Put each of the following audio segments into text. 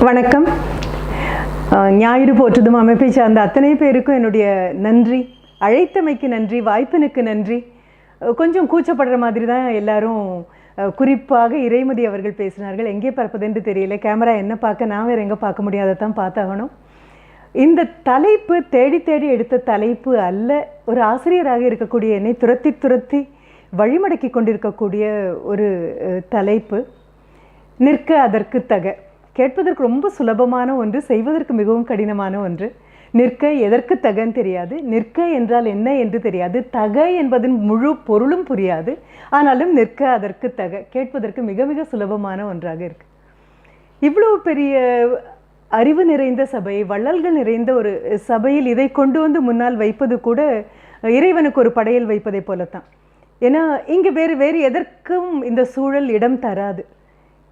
வணக்கம். ஞாயிறு போற்றதும் அமைப்பை சார்ந்த அத்தனை பேருக்கும் என்னுடைய நன்றி. அழைத்தமைக்கு நன்றி, வாய்ப்பினுக்கு நன்றி. கொஞ்சம் கூச்சப்படுற மாதிரி தான் எல்லாரும், குறிப்பாக இறைமதி அவர்கள் பேசினார்கள். எங்கே பார்ப்பதென்று தெரியல, கேமரா என்ன பார்க்க, நான் வேறு எங்கே பார்க்க முடியாததான் பார்த்தாகணும். இந்த தலைப்பு தேடி தேடி எடுத்த தலைப்பு அல்ல. ஒரு ஆசிரியராக இருக்கக்கூடிய என்னை துரத்தி துரத்தி வழிமடக்கி கொண்டிருக்கக்கூடிய ஒரு தலைப்பு. நிற்க அதற்கு தக. கேட்பதற்கு ரொம்ப சுலபமான ஒன்று, செய்வதற்கு மிகவும் கடினமான ஒன்று. நிற்க எதற்கு தகன்னு தெரியாது, நிற்க என்றால் என்ன என்று தெரியாது, தக என்பதன் முழு பொருளும் புரியாது. ஆனாலும் நிற்க அதற்கு தக கேட்பதற்கு மிக மிக சுலபமான ஒன்றாக இருக்கு. இவ்வளவு பெரிய அறிவு நிறைந்த சபை, வள்ளல்கள் நிறைந்த ஒரு சபையில் இதை கொண்டு வந்து முன்னால் வைப்பது கூட இறைவனுக்கு ஒரு படையல் வைப்பதை போலத்தான். ஏன்னா இங்கே வேறு எதற்கும் இந்த சூழல் இடம் தராது.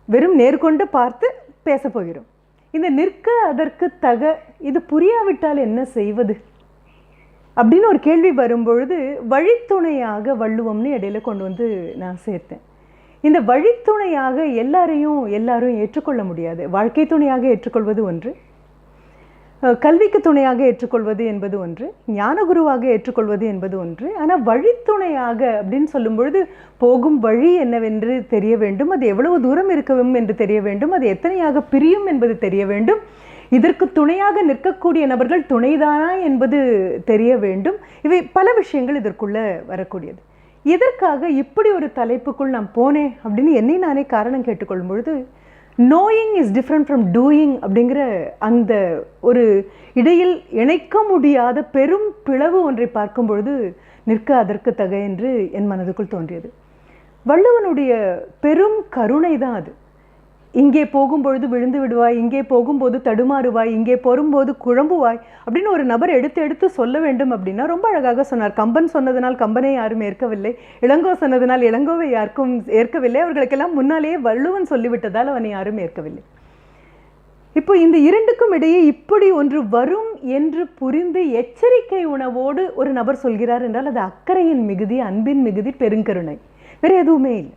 வெறும் நேர்கொண்டு பார்த்து பேச போகிறோம். இந்த நிற்க அதற்கு தக, இது புரியாவிட்டால் என்ன செய்வது அப்படின்னு ஒரு கேள்வி வரும்பொழுது வழித்துணையாக வள்ளுவம்னு இடையில கொண்டு வந்து நான் சேர்த்தேன். இந்த வழித்துணையாக எல்லாரும் ஏற்றுக்கொள்ள முடியாது. வாழ்க்கை துணையாக ஏற்றுக்கொள்வது ஒன்று, கல்விக்கு துணையாக ஏற்றுக்கொள்வது என்பது ஒன்று, ஞான குருவாக ஏற்றுக்கொள்வது என்பது ஒன்று. ஆனால் வழித்துணையாக அப்படின்னு சொல்லும் பொழுது போகும் வழி என்னவென்று தெரிய வேண்டும், அது எவ்வளவு தூரம் இருக்கும் என்று தெரிய வேண்டும், அது எத்தனையாக பிரியும் என்பது தெரிய வேண்டும், இதற்கு துணையாக நிற்கக்கூடிய நபர்கள் துணைதானா என்பது தெரிய வேண்டும். இவை பல விஷயங்கள் இதற்குள்ள வரக்கூடியது. இதற்காக இப்படி ஒரு தலைப்புக்குள் நான் போனேன் அப்படின்னு என்னை நானே காரணம் கேட்டுக்கொள்ளும் பொழுது, knowing is different from doing அப்படிங்கிற அந்த ஒரு இடையில் இணைக்க முடியாத பெரும் பிளவு ஒன்றை பார்க்கும் பொழுது நிற்க அதற்கு தக என்று என் மனதுக்குள் தோன்றியது. வள்ளுவனுடைய பெரும் கருணை தான் அது. இங்கே போகும்பொழுது விழுந்து விடுவாய், இங்கே போகும்போது தடுமாறுவாய், இங்கே போகும்போது குழம்புவாய் அப்படின்னு ஒரு நபர் எடுத்து சொல்ல வேண்டும் அப்படின்னா ரொம்ப அழகாக சொன்னார். கம்பன் சொன்னதனால் கம்பனை யாரும் ஏற்கவில்லை, இளங்கோ சொன்னதனால் இளங்கோவை யாருக்கும் ஏற்கவில்லை, அவர்களுக்கெல்லாம் முன்னாலேயே வள்ளுவன் சொல்லிவிட்டதால் அவனை யாரும் ஏற்கவில்லை. இப்போ இந்த இரண்டுக்கும் இடையே இப்படி ஒன்று வரும் என்று புரிந்து எச்சரிக்கை உணவோடு ஒரு நபர் சொல்கிறார் என்றால் அது அக்கறையின் மிகுதி, அன்பின் மிகுதி, பெருங்கருணை, வேறு எதுவுமே இல்லை.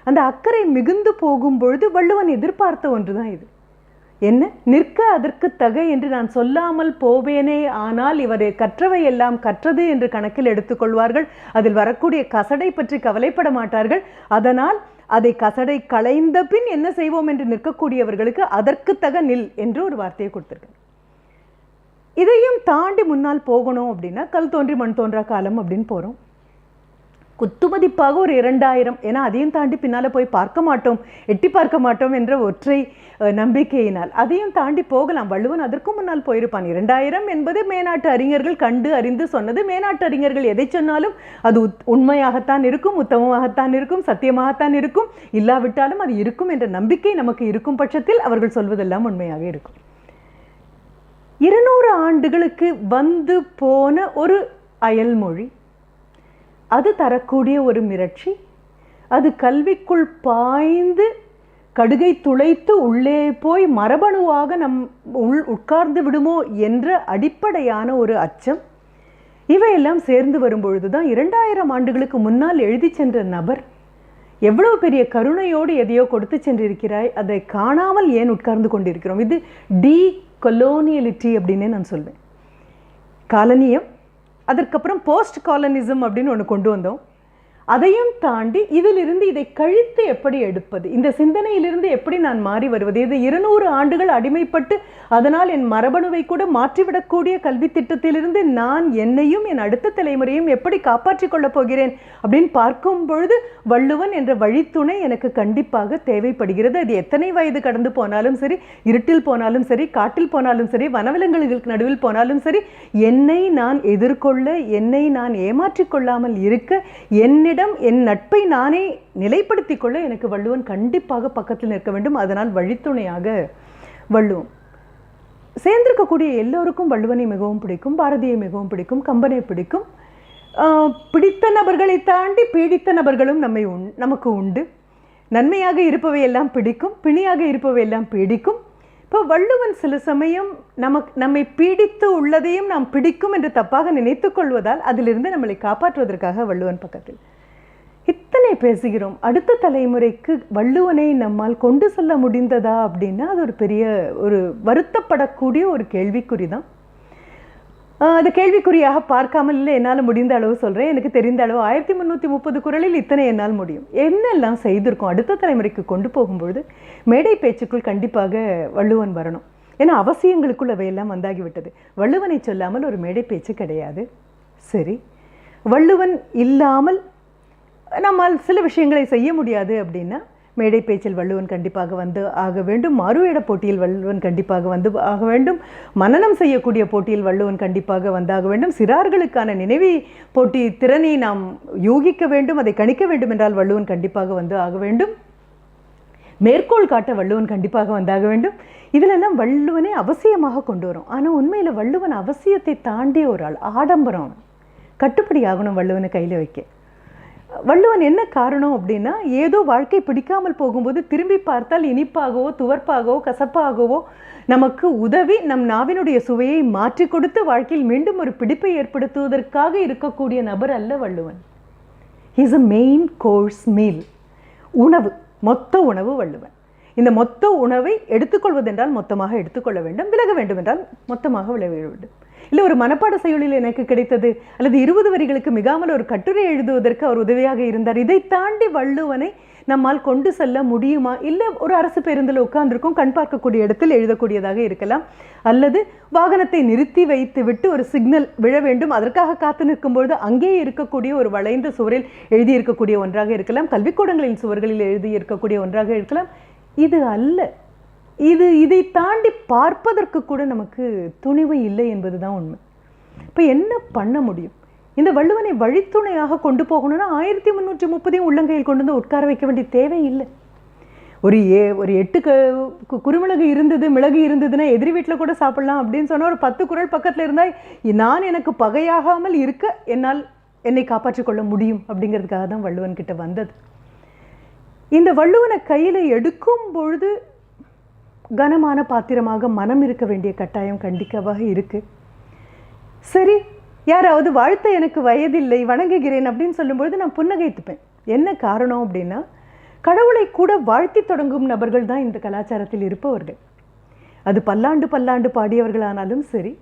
அந்த அக்கறை மிகுந்து போகும் பொழுது வள்ளுவன் எதிர்பார்த்த ஒன்று தான் இது. என்ன? நிற்க அதற்கு தக என்று நான் சொல்லாமல் போவேனே, ஆனால் இவர் கற்றவை எல்லாம் கற்றது என்று கணக்கில் எடுத்துக்கொள்வார்கள், அதில் வரக்கூடிய கசடை பற்றி கவலைப்பட மாட்டார்கள். அதனால் அதை கசடை களைந்த பின் என்ன செய்வோம் என்று நிற்கக்கூடியவர்களுக்கு அதற்கு தக நில் என்று ஒரு வார்த்தையை கொடுத்திருக்காங்க. இதையும் தாண்டி முன்னால் போகணும் அப்படின்னா கல் தோன்றி மண் தோன்றா காலம் அப்படின்னு போகிறோம். குத்துமதிப்பாக ஒரு 2000, ஏன்னா அதையும் தாண்டி பின்னால் போய் பார்க்க மாட்டோம், எட்டி பார்க்க மாட்டோம் என்ற ஒற்றை நம்பிக்கையினால் அதையும் தாண்டி போகலாம். வள்ளுவன் அதற்கும் முன்னால் போயிருப்பான். 2000 என்பது மேனாட்டு அறிஞர்கள் கண்டு அறிந்து சொன்னது. மேனாட்டு அறிஞர்கள் எதை சொன்னாலும் அது உண்மையாகத்தான் இருக்கும், உத்தமமாகத்தான் இருக்கும், சத்தியமாகத்தான் இருக்கும். இல்லாவிட்டாலும் அது இருக்கும் என்ற நம்பிக்கை நமக்கு இருக்கும் பட்சத்தில் அவர்கள் சொல்வதெல்லாம் உண்மையாக இருக்கும். 200 ஆண்டுகளுக்கு வந்து போன ஒரு அயல்மொழி, அது தரக்கூடிய ஒரு மிரட்சி, அது கல்விக்குள் பாய்ந்து கடுகை துளைத்து உள்ளே போய் மரபணுவாக உட்கார்ந்து விடுமோ என்ற அடிப்படையான ஒரு அச்சம், இவையெல்லாம் சேர்ந்து வரும்பொழுது தான் 2000 ஆண்டுகளுக்கு முன்னால் எழுதி சென்ற நபர் எவ்வளவு பெரிய கருணையோடு எதையோ கொடுத்து சென்றிருக்கிறாய், அதை காணாமல் ஏன் உட்கார்ந்து கொண்டிருக்கிறோம். இது டீகொலோனியலிட்டி அப்படின்னே நான் சொல்வேன். காலனியம், அதற்கப்புறம் போஸ்ட் காலனிசம் அப்படின்னு ஒன்று கொண்டு வந்தோம். அதையும் தாண்டி இதிலிருந்து இதை கழித்து எப்படி எடுப்பது, இந்த சிந்தனையிலிருந்து எப்படி நான் மாறி வருவது. இது 200 ஆண்டுகள் அடிமைப்பட்டு அதனால் என் மரபணுவை கூட மாற்றிவிடக்கூடிய கல்வி திட்டத்திலிருந்து நான் என்னையும் என் அடுத்த தலைமுறையும் எப்படி காப்பாற்றிக் கொள்ளப் போகிறேன் அப்படின்னு பார்க்கும் பொழுது வள்ளுவன் என்ற வழித்துணை எனக்கு கண்டிப்பாக தேவைப்படுகிறது. அது எத்தனை வயது கடந்து போனாலும் சரி, இருட்டில் போனாலும் சரி, காட்டில் போனாலும் சரி, வனவிலங்குகளுக்கு நடுவில் போனாலும் சரி, என்னை நான் எதிர்கொள்ள, என்னை நான் ஏமாற்றிக் கொள்ளாமல் இருக்க, என்னிடம் என் நட்பை நானே நிலைப்படுத்திக் கொள்ள எனக்கு வள்ளுவன் கண்டிப்பாக பக்கத்தில் நிற்க வேண்டும். அதனால் வழித்துணையாக வள்ளுவம். சேர்ந்திருக்கக்கூடிய எல்லோருக்கும் வள்ளுவனை மிகவும் பிடிக்கும், பாரதியை மிகவும் பிடிக்கும், கம்பனை பிடிக்கும். பிடித்த நபர்களை தாண்டி பீடித்த நபர்களும் நமக்கு உண்டு. நன்மையாக இருப்பவையெல்லாம் பிடிக்கும், பிணியாக இருப்பவையெல்லாம் பீடிக்கும். இப்போ வள்ளுவன் சில சமயம் நம்மை பீடித்து உள்ளதையும் நாம் பிடிக்கும் என்று தப்பாக நினைத்து கொள்வதால் அதிலிருந்து நம்மளை காப்பாற்றுவதற்காக வள்ளுவன் பக்கத்தில். இத்தனை வள்ளுவனை பேசுகிறோம், அடுத்த தலைமுறைக்கு வள்ளுவனை நம்மால் கொண்டு செல்ல முடிந்ததா அப்படின்னா அது ஒரு பெரிய ஒரு வருத்தப்படக்கூடிய ஒரு கேள்விக்குறி தான். அது கேள்விக்குறியாக பார்க்காமல் இல்லை, என்னால் முடிந்த அளவு சொல்கிறேன். எனக்கு தெரிந்த அளவு 1330 குறளில் இத்தனை என்னால் முடியும். என்னெல்லாம் செய்திருக்கோம் அடுத்த தலைமுறைக்கு கொண்டு போகும்பொழுது மேடை பேச்சுக்குள் கண்டிப்பாக வள்ளுவன் வரணும். ஏன்னா அவசியங்களுக்குள் அவையெல்லாம் வந்தாகிவிட்டது. வள்ளுவனை சொல்லாமல் ஒரு மேடை பேச்சு கிடையாது. சரி, வள்ளுவன் இல்லாமல் நம்மால் சில விஷயங்களை செய்ய முடியாது அப்படின்னா மேடை பேச்சில் வள்ளுவன் கண்டிப்பாக வந்து ஆக வேண்டும். மறுவேட போட்டியில் வள்ளுவன் கண்டிப்பாக வந்து ஆக வேண்டும். மனனம் செய்யக்கூடிய போட்டியில் வள்ளுவன் கண்டிப்பாக வந்தாக வேண்டும். சிறார்களுக்கான நினைவு போட்டி திறனை நாம் யூகிக்க வேண்டும், அதை கணிக்க வேண்டும் என்றால் வள்ளுவன் கண்டிப்பாக வந்து ஆக வேண்டும். மேற்கோள் காட்ட வள்ளுவன் கண்டிப்பாக வந்தாக வேண்டும். இதிலெல்லாம் வள்ளுவனை அவசியமாக கொண்டு வரும். ஆனால் உண்மையில் வள்ளுவன் அவசியத்தை தாண்டிய ஒரு ஆள், ஆடம்பரம், கட்டுப்படி ஆகணும் வள்ளுவனை கையில் வைக்க. வள்ளுவன் என்ன காரணம் அப்படின்னா, ஏதோ வாழ்க்கை பிடிக்காமல் போகும்போது திரும்பி பார்த்தால் இனிப்பாகவோ துவர்ப்பாகவோ கசப்பாகவோ நமக்கு உதவி நம் நாவினுடைய சுவையை மாற்றி கொடுத்து வாழ்க்கையில் மீண்டும் ஒரு பிடிப்பை ஏற்படுத்துவதற்காக இருக்கக்கூடிய நபர் அல்ல Valluvan. Is a main course meal, உணவு, மொத்த உணவு வள்ளுவன். இந்த மொத்த உணவை எடுத்துக்கொள்வதென்றால் மொத்தமாக எடுத்துக்கொள்ள வேண்டும், விலக வேண்டும் என்றால் மொத்தமாக விலக வேண்டும். இல்லை ஒரு மனப்பாட செயலில் எனக்கு கிடைத்தது அல்லது 20 வரிகளுக்கு மிகாமல் ஒரு கட்டுரை எழுதுவதற்கு அவர் உதவியாக இருந்தார். இதை தாண்டி வள்ளுவனை நம்மால் கொண்டு செல்ல முடியுமா? இல்லை ஒரு அரசு பேருந்தில் உட்கார்ந்திருக்கும், கண் பார்க்கக்கூடிய இடத்தில் எழுதக்கூடியதாக இருக்கலாம், அல்லது வாகனத்தை நிறுத்தி வைத்து விட்டு ஒரு சிக்னல் விழ வேண்டும், அதற்காக காத்து நிற்கும்பொழுது அங்கே இருக்கக்கூடிய ஒரு வளைந்த சுவரில் எழுதியிருக்கக்கூடிய ஒன்றாக இருக்கலாம், கல்விக்கூடங்களின் சுவர்களில் எழுதியிருக்கக்கூடிய ஒன்றாக இருக்கலாம். இது அல்ல. இதை தாண்டி பார்ப்பதற்கு கூட நமக்கு துணிவு இல்லை என்பது தான் உண்மை. இப்போ என்ன பண்ண முடியும்? இந்த வள்ளுவனை வழித்துணையாக கொண்டு போகணும்னா 1330 உள்ளங்கையில் கொண்டு வந்து உட்கார வைக்க வேண்டிய தேவை இல்லை. ஒரு 8 குறுமிளகு இருந்தது, மிளகு இருந்ததுன்னா எதிரி வீட்டில் கூட சாப்பிடலாம் அப்படின்னு சொன்னால் ஒரு 10 குறள் பக்கத்தில் இருந்தால் நான் எனக்கு பகையாகாமல் இருக்க என்னை காப்பாற்றிக் கொள்ள முடியும் அப்படிங்கிறதுக்காக தான் வள்ளுவன் கிட்ட வந்தது. இந்த வள்ளுவனை கையில் எடுக்கும் பொழுது கனமான பாத்திரமாக மனம் இருக்க வேண்டிய கட்டாயம் கண்டிப்பாக இருக்கு. சரி, யாராவது வாழ்த்த எனக்கு வயதில்லை வணங்குகிறேன் அப்படின்னு சொல்லும்பொழுது நான் புன்னகைத்துப்பேன். என்ன காரணம் அப்படின்னா, கடவுளை கூட வாழ்த்தி தொடங்கும் நபர்கள் தான் இந்த கலாச்சாரத்தில் இருப்பவர்கள். அது பல்லாண்டு பாடியவர்களானாலும் சரி,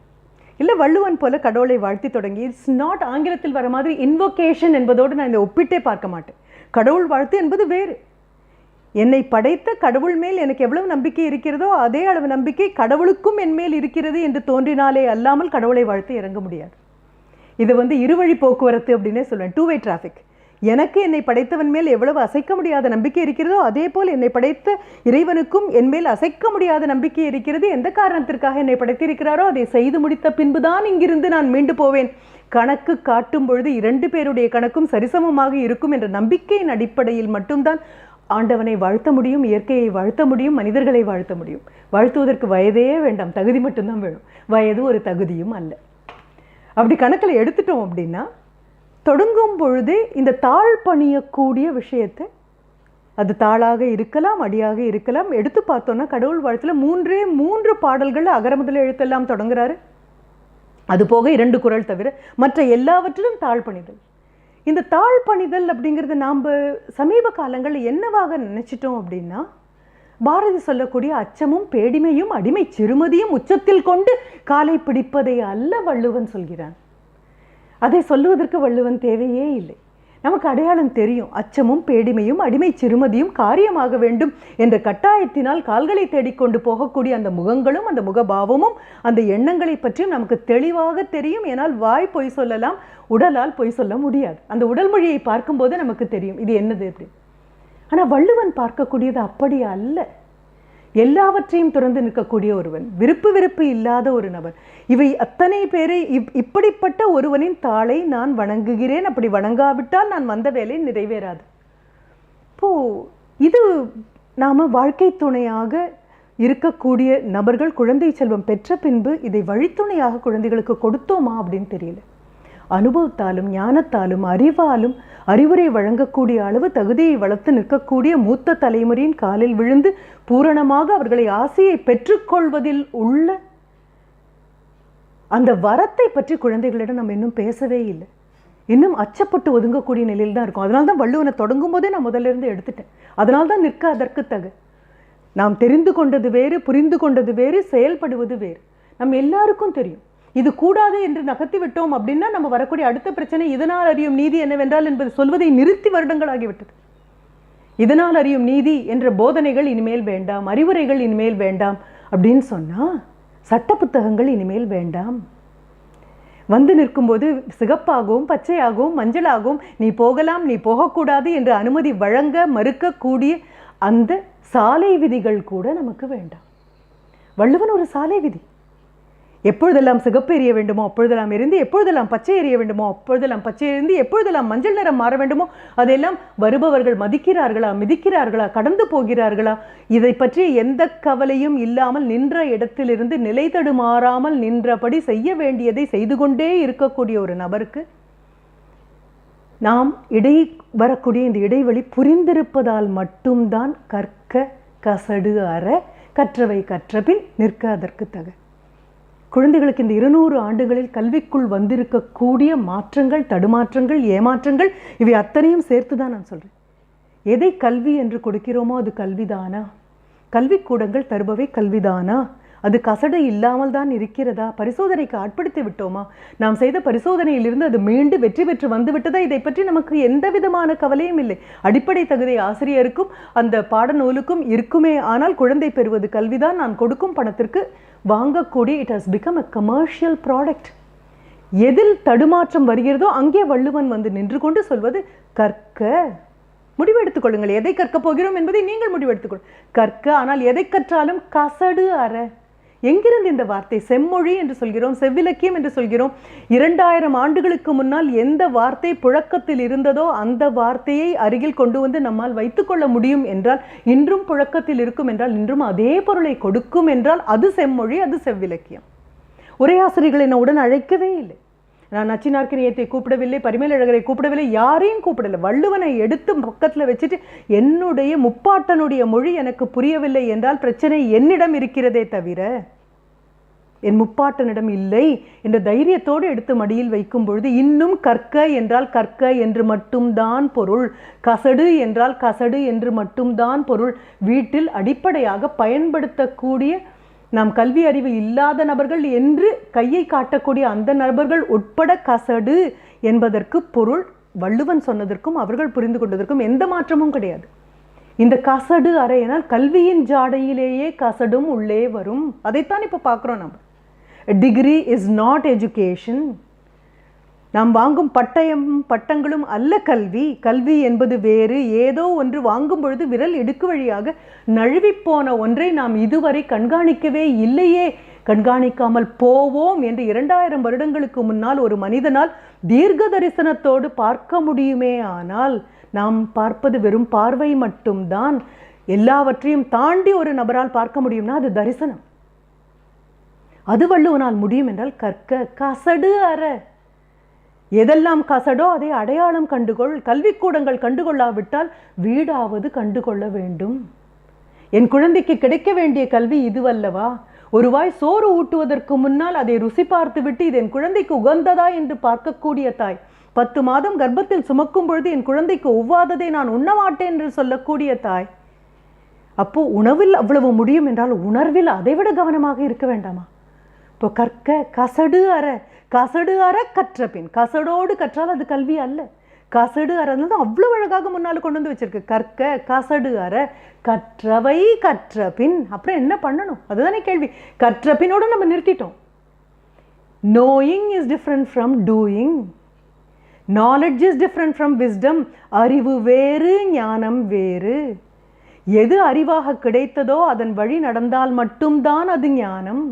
இல்லை வள்ளுவன் போல கடவுளை வாழ்த்தி தொடங்கி, இட்ஸ் நாட் ஆங்கிலத்தில் வர மாதிரி இன்வோகேஷன் என்பதோடு நான் இதை ஒப்பிட்டே பார்க்க மாட்டேன். கடவுள் வாழ்த்து என்பது வேறு. என்னை படைத்த கடவுள் மேல் எனக்கு எவ்வளவு நம்பிக்கை இருக்கிறதோ அதே அளவு நம்பிக்கை கடவுளுக்கும் என் மேல் இருக்கிறது என்று தோன்றினாலே அல்லாமல் கடவுளை வாழ்த்து இறங்க முடியாது. இது இருவழி போக்குவரத்து அப்படின்னே சொல்லுவேன், 2 way டிராஃபிக். எனக்கு என்னை படைத்தவன் மேல் எவ்வளவு அசைக்க முடியாத நம்பிக்கை இருக்கிறதோ அதே போல் என்னை படைத்த இறைவனுக்கும் என் மேல் அசைக்க முடியாத நம்பிக்கை இருக்கிறது. எந்த காரணத்திற்காக என்னை படைத்திருக்கிறாரோ அதை செய்து முடித்த பின்புதான் இங்கிருந்து நான் மீண்டு போவேன். கணக்கு காட்டும் பொழுது 2 பேருடைய கணக்கும் சரிசமமாக இருக்கும் என்ற நம்பிக்கையின் அடிப்படையில் மட்டும்தான் ஆண்டவனை வாழ்த்த முடியும், இயற்கையை வாழ்த்த முடியும், மனிதர்களை வாழ்த்த முடியும். வாழ்த்துவதற்கு வயதே வேண்டாம், தகுதி மட்டும்தான் வேணும். வயது ஒரு தகுதியும் அல்ல. அப்படி கணக்கில் எடுத்துட்டோம் அப்படின்னா, தொடங்கும் பொழுதே இந்த தாழ் பணியக்கூடிய விஷயத்தை, அது தாளாக இருக்கலாம், அடியாக இருக்கலாம், எடுத்து பார்த்தோன்னா கடவுள் வாழ்த்துல 3 பாடல்கள் அகர முதல எழுத்தெல்லாம் தொடங்குறாரு. அது போக 2 குறள் தவிர மற்ற எல்லாவற்றிலும் தாழ் பணிதல். இந்த தாழ் பணிதல் அப்படிங்கிறது நாம் சமீப காலங்களில் என்னவாக நினைச்சிட்டோம் அப்படின்னா, பாரதி சொல்லக்கூடிய அச்சமும் பேடிமையும் அடிமை சிறுமதியும் உச்சத்தில் கொண்டு காலை பிடிப்பதை அல்ல வள்ளுவன் சொல்கிறான். அதை சொல்லுவதற்கு வள்ளுவன் தேவையே இல்லை. நமக்கு அடையாளம் தெரியும். அச்சமும் பேடிமையும் அடிமை சிறுமதியும் காரியமாக வேண்டும் என்ற கட்டாயத்தினால் கால்களை தேடிக்கொண்டு போகக்கூடிய அந்த முகங்களும் அந்த முகபாவமும் அந்த எண்ணங்களை பற்றியும் நமக்கு தெளிவாக தெரியும். ஏனால் வாய் பொய் சொல்லலாம், உடலால் பொய் சொல்ல முடியாது. அந்த உடல் மொழியை பார்க்கும்போது நமக்கு தெரியும் இது என்னது அப்படி. ஆனால் வள்ளுவன் பார்க்கக்கூடியது அப்படி அல்ல. எல்லாவற்றையும் துறந்து நிற்கக்கூடிய ஒருவன், விருப்பு இல்லாத ஒரு நபர். இவை அத்தனை பேரை இப்படிப்பட்ட ஒருவனின் தாளை நான் வணங்குகிறேன், அப்படி வணங்காவிட்டால் நான் வந்த வேலை நிறைவேறாது. இப்போ இது நாம வாழ்க்கை துணையாக இருக்கக்கூடிய நபர்கள் குழந்தை செல்வம் பெற்ற பின்பு இதை வழித்துணையாக குழந்தைகளுக்கு கொடுத்தோமா அப்படின்னு தெரியல. அனுபவத்தாலும் ஞானத்தாலும் அறிவாலும் அறிவுரை வழங்கக்கூடிய அளவு தகுதியை வளர்த்து நிற்கக்கூடிய மூத்த தலைமுறையின் காலில் விழுந்து பூரணமாக அவர்களை ஆசையை பெற்றுக்கொள்வதில் உள்ள அந்த வரத்தை பற்றி குழந்தைகளிடம் நம்ம இன்னும் பேசவே இல்லை. இன்னும் அச்சப்பட்டு ஒதுங்கக்கூடிய நிலையில் தான் இருக்கும். அதனால தான் வள்ளுவனை தொடங்கும் போதே நான் முதல்ல இருந்து எடுத்துட்டேன். அதனால தான் நிற்க அதற்கு தகு. நாம் தெரிந்து கொண்டது வேறு, புரிந்து கொண்டது வேறு, செயல்படுவது வேறு. நம்ம எல்லாருக்கும் தெரியும். இது கூடாது என்று நகர்த்தி விட்டோம் அப்படின்னா நம்ம வரக்கூடிய அடுத்த பிரச்சனை இதனால் அறியும் நீதி என்னவென்றால் என்பது சொல்வதை நிறுத்தி வருடங்கள் ஆகிவிட்டது. இதனால் அறியும் நீதி என்ற போதனைகள் இனிமேல் வேண்டாம், அறிவுரைகள் இனிமேல் வேண்டாம் அப்படின்னு சொன்னா சட்ட புத்தகங்கள் இனிமேல் வேண்டாம். வந்து நிற்கும்போது சிகப்பாகவும் பச்சையாகவும் மஞ்சளாகவும் நீ போகலாம் நீ போகக்கூடாது என்று அனுமதி வழங்க மறுக்கக்கூடிய அந்த சாலை விதிகள் கூட நமக்கு வேண்டாம். வள்ளுவன் ஒரு சாலை விதி. எப்பொழுதெல்லாம் சிகப்பு எறிய வேண்டுமோ அப்பொழுதெல்லாம் எரிந்து, எப்பொழுதெல்லாம் பச்சை எறிய வேண்டுமோ அப்பொழுதெல்லாம் பச்சை எரிந்து, எப்பொழுதெல்லாம் மஞ்சள் நிறம் மாற வேண்டுமோ அதெல்லாம் வருபவர்கள் மதிக்கிறார்களா, மிதிக்கிறார்களா, கடந்து போகிறார்களா, இதை பற்றி எந்த கவலையும் இல்லாமல் நின்ற இடத்திலிருந்து நிலை தடுமாறாமல் நின்றபடி செய்ய வேண்டியதை செய்து கொண்டே இருக்கக்கூடிய ஒரு நபருக்கு நாம் வரக்கூடிய இந்த இடைவெளி புரிந்திருப்பதால் மட்டும்தான் கற்க கசடு அற கற்றவை கற்றபின் நிற்க அதற்கு தக. குழந்தைகளுக்கு இந்த 200 ஆண்டுகளில் கல்விக்குள் வந்திருக்கக்கூடிய மாற்றங்கள், தடுமாற்றங்கள், ஏமாற்றங்கள் இவை அத்தனையும் சேர்த்து தான் நான் சொல்கிறேன். எதை கல்வி என்று கொடுக்கிறோமோ அது கல்விதானா? கல்விக்கூடங்கள் தருபவை கல்விதானா? அது கசடு இல்லாமல் தான் இருக்கிறதா? பரிசோதனைக்கு ஆட்படுத்தி விட்டோமா? நாம் செய்த பரிசோதனையிலிருந்து அது மீண்டு வெற்றி பெற்று வந்து விட்டதா? இதை பற்றி நமக்கு எந்த விதமான கவலையும் இல்லை. அடிப்படை தகுதி ஆசிரியருக்கும் அந்த பாடநூலுக்கும் இருக்குமே. ஆனால் குழந்தை பெறுவது கல்விதான். நான் கொடுக்கும் பணத்திற்கு வாங்கக்கூடிய it has become a commercial product. எதில் தடுமாற்றம் வருகிறதோ அங்கே வள்ளுவன் வந்து நின்று கொண்டு சொல்வது கற்க. முடிவெடுத்துக் கொள்ளுங்கள். எதை கற்க போகிறோம் என்பதை நீங்கள் முடிவெடுத்துக்கொள். கற்க, ஆனால் எதை கற்றாலும் கசடு அற. எங்கிருந்து இந்த வார்த்தை? செம்மொழி என்று சொல்கிறோம், செவ்விலக்கியம் என்று சொல்கிறோம். 2000 ஆண்டுகளுக்கு முன்னால் எந்த வார்த்தை புழக்கத்தில் இருந்ததோ அந்த வார்த்தையை அருகில் கொண்டு வந்து நம்மால் வைத்துக்கொள்ள முடியும் என்றால், இன்றும் புழக்கத்தில் இருக்கும் என்றால், இன்றும் அதே பொருளை கொடுக்கும் என்றால் அது செம்மொழி, அது செவ்விலக்கியம். உரையாசிரியர்களை நான் உடன் அழைக்கவே இல்லை. நான் நச்சினார்க்கினியத்தை கூப்பிடவில்லை, பரிமேலழகரை கூப்பிடவில்லை, யாரையும் கூப்பிடலை. வள்ளுவனை எடுத்து பக்கத்தில் வச்சுட்டு என்னுடைய முப்பாட்டனுடைய மொழி எனக்கு புரியவில்லை என்றால் பிரச்சனை என்னிடம் இருக்கிறதே தவிர என் முப்பாட்டனிடம் இல்லை என்ற தைரியத்தோடு எடுத்து மடியில் வைக்கும் பொழுது இன்னும் கற்க என்றால் கற்க என்று மட்டும்தான் பொருள், கசடு என்றால் கசடு என்று மட்டும்தான் பொருள். வீட்டில் அடிப்படையாக பயன்படுத்தக்கூடிய நாம் கல்வி அறிவு இல்லாத நபர்கள் என்று கையை காட்டக்கூடிய அந்த நபர்கள் உட்பட கசடு என்பதற்கு பொருள் வள்ளுவன் சொன்னதற்கும் அவர்கள் புரிந்து கொண்டதற்கும் எந்த மாற்றமும் கிடையாது. இந்த கசடு அறையினால் கல்வியின் ஜாடையிலேயே கசடும் உள்ளே வரும். அதைத்தான் இப்போ பார்க்குறோம். நம்ம டிகிரி இஸ் நாட் எஜுகேஷன். நாம் வாங்கும் பட்டங்களும் அல்ல கல்வி. கல்வி என்பது வேறு. ஏதோ ஒன்று வாங்கும் பொழுது விரல் இடுக்கு வழியாக நழுவிப்போன ஒன்றை நாம் இதுவரை கண்காணிக்கவே இல்லையே, கண்காணிக்காமல் போவோம் என்று 2000 வருடங்களுக்கு முன்னால் ஒரு மனிதனால் தீர்க்க தரிசனத்தோடு பார்க்க முடியுமே. ஆனால் நாம் பார்ப்பது வெறும் பார்வை மட்டும்தான். எல்லாவற்றையும் தாண்டி ஒரு நபரால் பார்க்க முடியும்னா அது தரிசனம். அது வள்ளுவனால் முடியும் என்றால் கற்க கசடு அற. எதெல்லாம் கசடோ அதை அடையாளம் கண்டுகொள். கல்விக்கூடங்கள் கண்டுகொள்ளாவிட்டால் வீடாவது கண்டுகொள்ள வேண்டும். என் குழந்தைக்கு கிடைக்க வேண்டிய கல்வி இதுவல்லவா? ஒரு வாய் சோறு ஊட்டுவதற்கு முன்னால் அதை ருசி பார்த்து விட்டு இது என் குழந்தைக்கு உகந்ததா என்று பார்க்கக்கூடிய தாய், 10 மாதம் கர்ப்பத்தில் சுமக்கும் பொழுது என் குழந்தைக்கு ஒவ்வாததை நான் உண்ண மாட்டேன் என்று சொல்லக்கூடிய தாய், அப்போ உணவில் அவ்வளவு முடியும் என்றால் உணர்வில் அதைவிட கவனமாக இருக்க வேண்டாமா? இப்போ கற்க கசடு அற. கசடு அற கற்ற பின். கசடோடு கற்றால் அது கல்வி அல்ல. கசடு அறன்னு அவ்வளவு அழகாக முன்னால் கொண்டு வந்து வச்சிருக்கு. கற்க கசடு அற கற்றவை கற்ற பின். அப்புறம் என்ன பண்ணணும்? அதுதானே கேள்வி. கற்ற பின்னோடு நம்ம நிறுத்திட்டோம். Knowing is different from doing. Knowledge is different from wisdom. அறிவு வேறு, ஞானம் வேறு. எது அறிவாக கிடைத்ததோ அதன் வழி நடந்தால் மட்டும்தான் அது ஞானம்.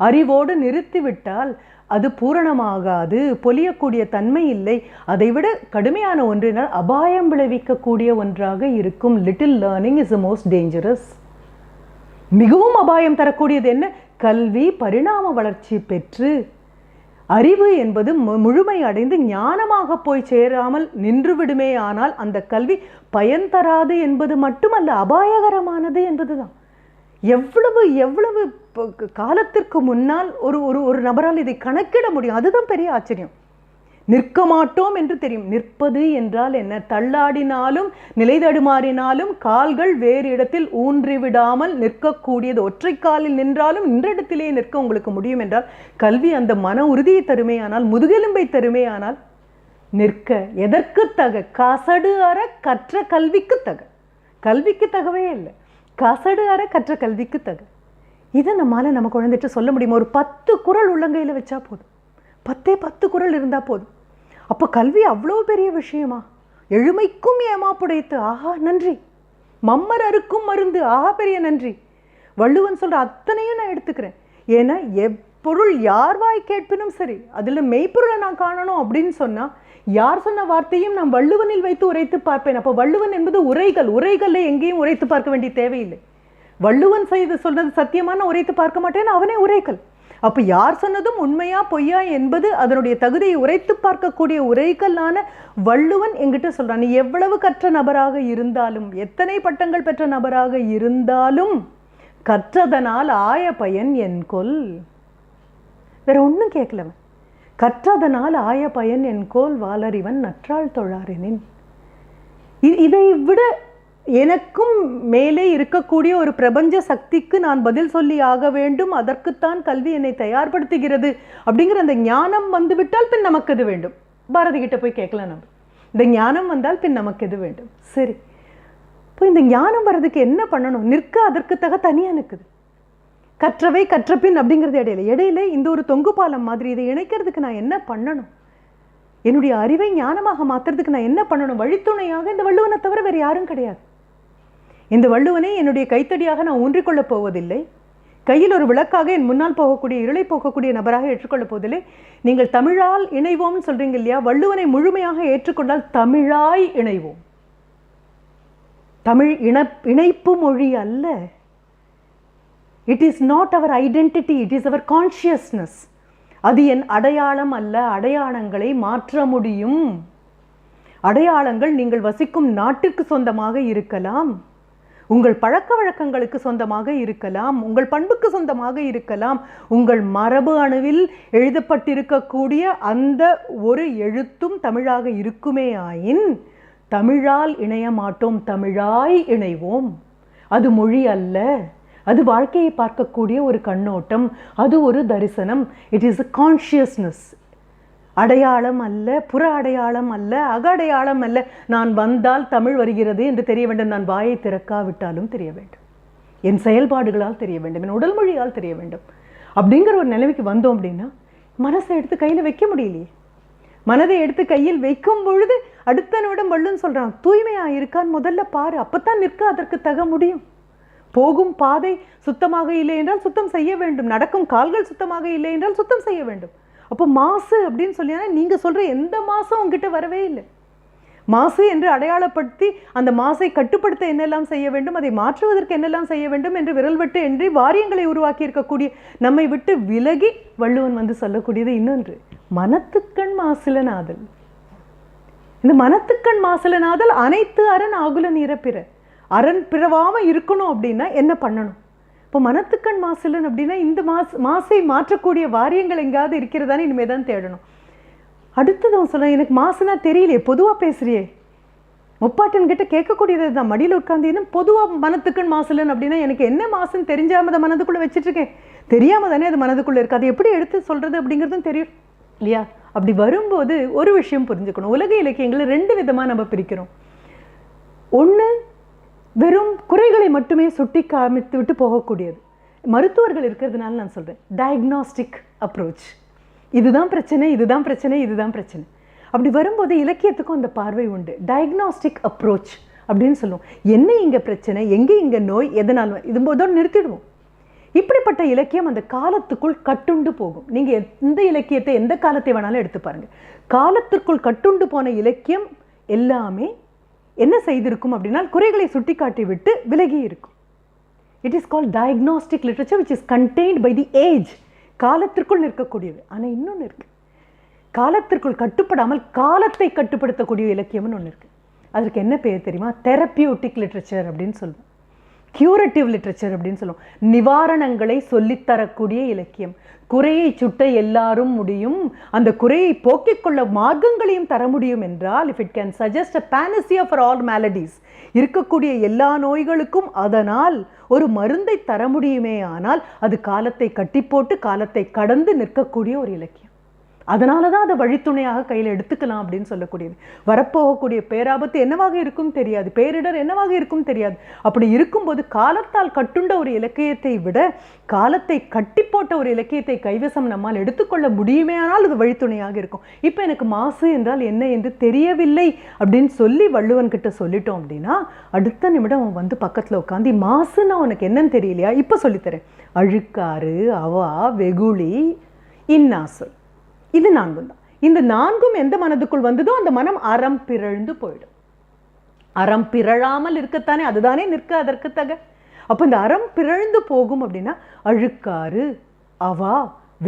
அறிவோடு நிறுத்திவிட்டால் அது பூரணமாகாது, பொலியக்கூடிய தன்மை இல்லை. அதைவிட கடுமையான ஒன்றினால் அபாயம் விளைவிக்கக்கூடிய ஒன்றாக இருக்கும். Little learning is the most dangerous. மிகவும் அபாயம் தரக்கூடியது என்ன? கல்வி பரிணாம வளர்ச்சி பெற்று அறிவு என்பது முழுமை அடைந்து ஞானமாக போய் சேராமல் நின்று விடுமே. ஆனால் அந்த கல்வி பயன் தராது என்பது மட்டுமல்ல, அபாயகரமானது என்பதுதான். எவ்வளவு எவ்வளவு காலத்திற்கு முன்னால் ஒரு ஒரு நபரால் இதை கணக்கிட முடியும். அதுதான் பெரிய ஆச்சரியம். நிற்க மாட்டோம் என்று தெரியும். நிற்பது என்றால் என்ன? தள்ளாடினாலும் நிலை தடுமாறினாலும் கால்கள் வேறு இடத்தில் ஊன்றிவிடாமல் நிற்கக்கூடியது. ஒற்றை காலில் நின்றாலும் நின்ற இடத்திலேயே நிற்க உங்களுக்கு முடியும் என்றால் கல்வி அந்த மன உறுதியை தருமையானால், முதுகெலும்பை தருமையானால் நிற்க எதற்கு தக? கசடு அற கற்ற கல்விக்கு தக. கல்விக்கு தகவே இல்லை, கசடு அற கற்ற கல்விக்கு தக. இதை நம்மளால் நம்ம குழந்தைட்டு சொல்ல முடியுமா? ஒரு 10 குறள் உள்ளங்கையில் வச்சா போதும், 10 குறள் இருந்தால் போதும். அப்போ கல்வி அவ்வளோ பெரிய விஷயமா? எழுமைக்கும் ஏமாப்புடைத்து, ஆஹா நன்றி. மம்மர் அறுக்கும் மருந்து, ஆஹா பெரிய நன்றி. வள்ளுவன் சொல்கிற அத்தனையும் நான் எடுத்துக்கிறேன். ஏன்னா எப்பொருள் யார் வாய் கேட்பினும் சரி, அதில் மெய்ப்பொருளை நான் காணணும் அப்படின்னு சொன்னால் யார் சொன்ன வார்த்தையும் நான் வள்ளுவனில் வைத்து உரைத்து பார்ப்பேன். அப்போ வள்ளுவன் என்பது உரைகள். உரைகளில் எங்கேயும் உரைத்து பார்க்க வேண்டிய தேவையில்லை. வள்ளுவன் செய்து சொன்னது சத்தியமான உரைத்து பார்க்க மாட்டேன், அவனே உரைகள். அப்போ யார் சொன்னதும் உண்மையா பொய்யா என்பது அதனுடைய தகுதியை உரைத்து பார்க்கக்கூடிய உரைகளான வள்ளுவன் என்கிட்ட சொல்றான். நீ எவ்வளவு கற்ற நபராக இருந்தாலும், எத்தனை பட்டங்கள் பெற்ற நபராக இருந்தாலும், கற்றதனால் ஆய பயன் என்கொல். வேற ஒன்றும் கேட்கலவன். கற்றதனால் ஆய பயன் என்கோல் வாளறிவன் நற்றாள் தொழாரெனின். இதை விட எனக்கும் மேலே இருக்கக்கூடிய ஒரு பிரபஞ்ச சக்திக்கு நான் பதில் சொல்லி ஆக வேண்டும், அதற்குத்தான் கல்வி என்னை தயார்படுத்துகிறது அப்படிங்கிற அந்த ஞானம் வந்துவிட்டால் பின் நமக்கு எது வேண்டும்? பாரதி கிட்ட போய் கேட்கலாம். நம்ம இந்த ஞானம் வந்தால் பின் நமக்கு எது வேண்டும்? சரி, இப்போ இந்த ஞானம் வர்றதுக்கு என்ன பண்ணணும்? நிற்க அதற்கு தக தனியாக நிற்குது. கற்றவை கற்றபின் அப்படிங்கிறது இடையில இந்த ஒரு தொங்கு பாலம் மாதிரி. இதை இணைக்கிறதுக்கு நான் என்ன பண்ணணும்? என்னுடைய அறிவை ஞானமாக மாற்றுறதுக்கு நான் என்ன பண்ணணும்? வழித்துணையாக இந்த வள்ளுவனை தவிர வேறு யாரும் கிடையாது. இந்த வள்ளுவனை என்னுடைய கைத்தடியாக நான் ஊன்றிக்கொள்ளப் போவதில்லை. கையில் ஒரு விளக்காக என் முன்னால் போகக்கூடிய இருளை போகக்கூடிய நபராக ஏற்றுக்கொள்ளப் போவதில்லை. நீங்கள் தமிழால் இணைவோம்னு சொல்றீங்க இல்லையா? வள்ளுவனை முழுமையாக ஏற்றுக்கொண்டால் தமிழாய் இணைவோம். தமிழ் இணைப்பு மொழி அல்ல. It is not our identity, it is our consciousness. அது என் அடையாளம் அல்ல. அடையாளங்களை மாற்ற முடியும். அடையாளங்கள் நீங்கள் வசிக்கும் நாட்டிற்கு சொந்தமாக இருக்கலாம், உங்கள் பழக்க வழக்கங்களுக்கு சொந்தமாக இருக்கலாம், உங்கள் பண்புக்கு சொந்தமாக இருக்கலாம். உங்கள் மரபு அணுவில் எழுதப்பட்டிருக்கக்கூடிய அந்த ஒரு எழுத்தும் தமிழாக இருக்குமே ஆயின் தமிழால் இணைய மாட்டோம், தமிழாய் இணைவோம். அது மொழி அல்ல, அது வாழ்க்கையை பார்க்கக்கூடிய ஒரு கண்ணோட்டம், அது ஒரு தரிசனம். It is a consciousness. அடையாளம் அல்ல, புற அடையாளம் அல்ல, அக அடையாளம் அல்ல. நான் வந்தால் தமிழ் வருகிறது என்று தெரிய வேண்டும். நான் வாயை திறக்காவிட்டாலும் தெரிய வேண்டும். என் செயல்பாடுகளால் தெரிய வேண்டும், என் உடல் மொழியால் தெரிய வேண்டும். அப்படிங்கிற ஒரு நிலைமைக்கு வந்தோம் அப்படின்னா மனசை எடுத்து கையில் வைக்க முடியலையே. மனதை எடுத்து கையில் வைக்கும் பொழுது அடுத்த நிமிடம் வள்ளுன்னு சொல்கிறான், தூய்மையாக இருக்கான்னு முதல்ல பாரு, அப்போத்தான் நிற்க அதற்கு தக முடியும். போகும் பாதை சுத்தமாக இல்லை என்றால் சுத்தம் செய்ய வேண்டும். நடக்கும் கால்கள் சுத்தமாக இல்லை என்றால் சுத்தம் செய்ய வேண்டும். அப்போ மாசு அப்படின்னு சொல்லினா நீங்கள் சொல்கிற எந்த மாசும் உங்ககிட்ட வரவே இல்லை. மாசு என்று அடையாளப்படுத்தி அந்த மாசை கட்டுப்படுத்த என்னெல்லாம் செய்ய வேண்டும், அதை மாற்றுவதற்கு என்னெல்லாம் செய்ய வேண்டும் என்று விரல் விட்டு என்று வாரியங்களை உருவாக்கி இருக்கக்கூடிய நம்மை விட்டு விலகி வள்ளுவன் வந்து சொல்லக்கூடியது இன்னொன்று, மனத்துக்கண் மாசிலனாதல். இந்த மனத்துக்கண் மாசிலனாதல் அனைத்து அரண் ஆகுல நீரப்பிற. அரண் பிறவாமல் இருக்கணும் அப்படின்னா என்ன பண்ணணும்? இப்போ மனத்துக்கண் மாசிலன் அப்படின்னா இந்த மாசை மாற்றக்கூடிய வாரியங்கள் எங்கேயாவது இருக்கிறதானே இனிமேல் தான் தேடணும். அடுத்தது அவன் சொன்னான், எனக்கு மாசுனா தெரியலையே, பொதுவாக பேசுறியே, முப்பாட்டன்கிட்ட கேட்கக்கூடியது தான். மடியில் உட்காந்து பொதுவாக மனத்துக்கண் மாசிலன் அப்படின்னா எனக்கு என்ன மாசுன்னு தெரிஞ்சாமல் அதை மனதுக்குள்ளே வச்சுட்ருக்கேன். தெரியாமல் தானே அது மனதுக்குள்ளே இருக்குது. அதை எப்படி எடுத்து சொல்கிறது அப்படிங்கிறதும் தெரியும் இல்லையா? அப்படி வரும்போது ஒரு விஷயம் புரிஞ்சுக்கணும். உலக இலக்கியங்களை 2 விதமாக நம்ம பிரிக்கிறோம். ஒன்று வெறும் குறைகளை மட்டுமே சுட்டி காமித்து விட்டு போகக்கூடியது. மருத்துவர்கள் இருக்கிறதுனால நான் சொல்கிறேன், டயக்னாஸ்டிக் அப்ரோச். இதுதான் பிரச்சனை, இதுதான் பிரச்சனை, இதுதான் பிரச்சனை. அப்படி வரும்போது இலக்கியத்துக்கும் அந்த பார்வை உண்டு. டயக்னாஸ்டிக் அப்ரோச் அப்படின்னு சொல்லுவோம். என்ன இங்கே பிரச்சனை, எங்கே இங்கே நோய், எதனால், இது போதோடு நிறுத்திடுவோம். இப்படிப்பட்ட இலக்கியம் அந்த காலத்துக்குள் கட்டுண்டு போகும். நீங்கள் எந்த இலக்கியத்தை எந்த காலத்தை வேணாலும் எடுத்து பாருங்கள். காலத்திற்குள் கட்டுண்டு போன இலக்கியம் எல்லாமே என்ன செய்திருக்கும் அப்படின்னா குறைகளை சுட்டி காட்டி விட்டு விலகி இருக்கும். It is called diagnostic literature which is contained by the age. காலத்திற்குள் நிற்கக்கூடியது. ஆனால் இன்னொன்று இருக்கு, காலத்திற்குள் கட்டுப்படாமல் காலத்தை கட்டுப்படுத்தக்கூடிய இலக்கியம்னு ஒன்று இருக்கு. அதற்கு என்ன பேர் தெரியுமா? தெரப்பியூட்டிக் லிட்ரேச்சர் அப்படின்னு சொல்லுவோம். கியூரட்டிவ் லிட்ரேச்சர் அப்படின்னு சொல்லுவோம். நிவாரணங்களை சொல்லித்தரக்கூடிய இலக்கியம். குறையை சுட்ட எல்லாரும் முடியும், அந்த குறையை போக்கிக் கொள்ள மார்க்கங்களையும் தர முடியும் என்றால், if it can suggest a panacea for all maladies, இருக்கக்கூடிய எல்லா நோய்களுக்கும் அதனால் ஒரு மருந்தை தர முடியுமே ஆனால் அது காலத்தை கட்டி போட்டு காலத்தை கடந்து நிற்கக்கூடிய ஒரு இலக்கியம். அதனால தான் அதை வழித்துணையாக கையில் எடுத்துக்கலாம் அப்படின்னு சொல்லக்கூடியது. வரப்போகக்கூடிய பேராபத்து என்னவாக இருக்கும் தெரியாது, பேரிடர் என்னவாக இருக்கும் தெரியாது. அப்படி இருக்கும்போது காலத்தால் கட்டுண்ட ஒரு இலக்கியத்தை விட காலத்தை கட்டி போட்ட ஒரு இலக்கியத்தை கைவசம் நம்மால் எடுத்துக்கொள்ள முடியுமே ஆனால் அது வழித்துணையாக இருக்கும். இப்போ எனக்கு மாசு என்றால் என்ன என்று தெரியவில்லை அப்படின்னு சொல்லி வள்ளுவன் கிட்ட சொல்லிட்டோம் அப்படின்னா, அடுத்த நிமிடம் அவன் வந்து பக்கத்தில் உட்காந்து மாசுன்னா உனக்கு என்னன்னு தெரியலையா, இப்போ சொல்லித்தரேன். அழுக்காறு, அவா, வெகுளி, இன்னாசொல், இது 4 தான். இந்த 4ம் எந்த மனதுக்குள் வந்ததோ அந்த மனம் அறம் பிறழ்ந்து போயிடும். அறம் பிறழாமல் இருக்கத்தானே அதுதானே நிற்க அதற்கு தக. அப்போ இந்த அறம் பிறழ்ந்து போகும் அப்படின்னா அழுக்காறு, அவா,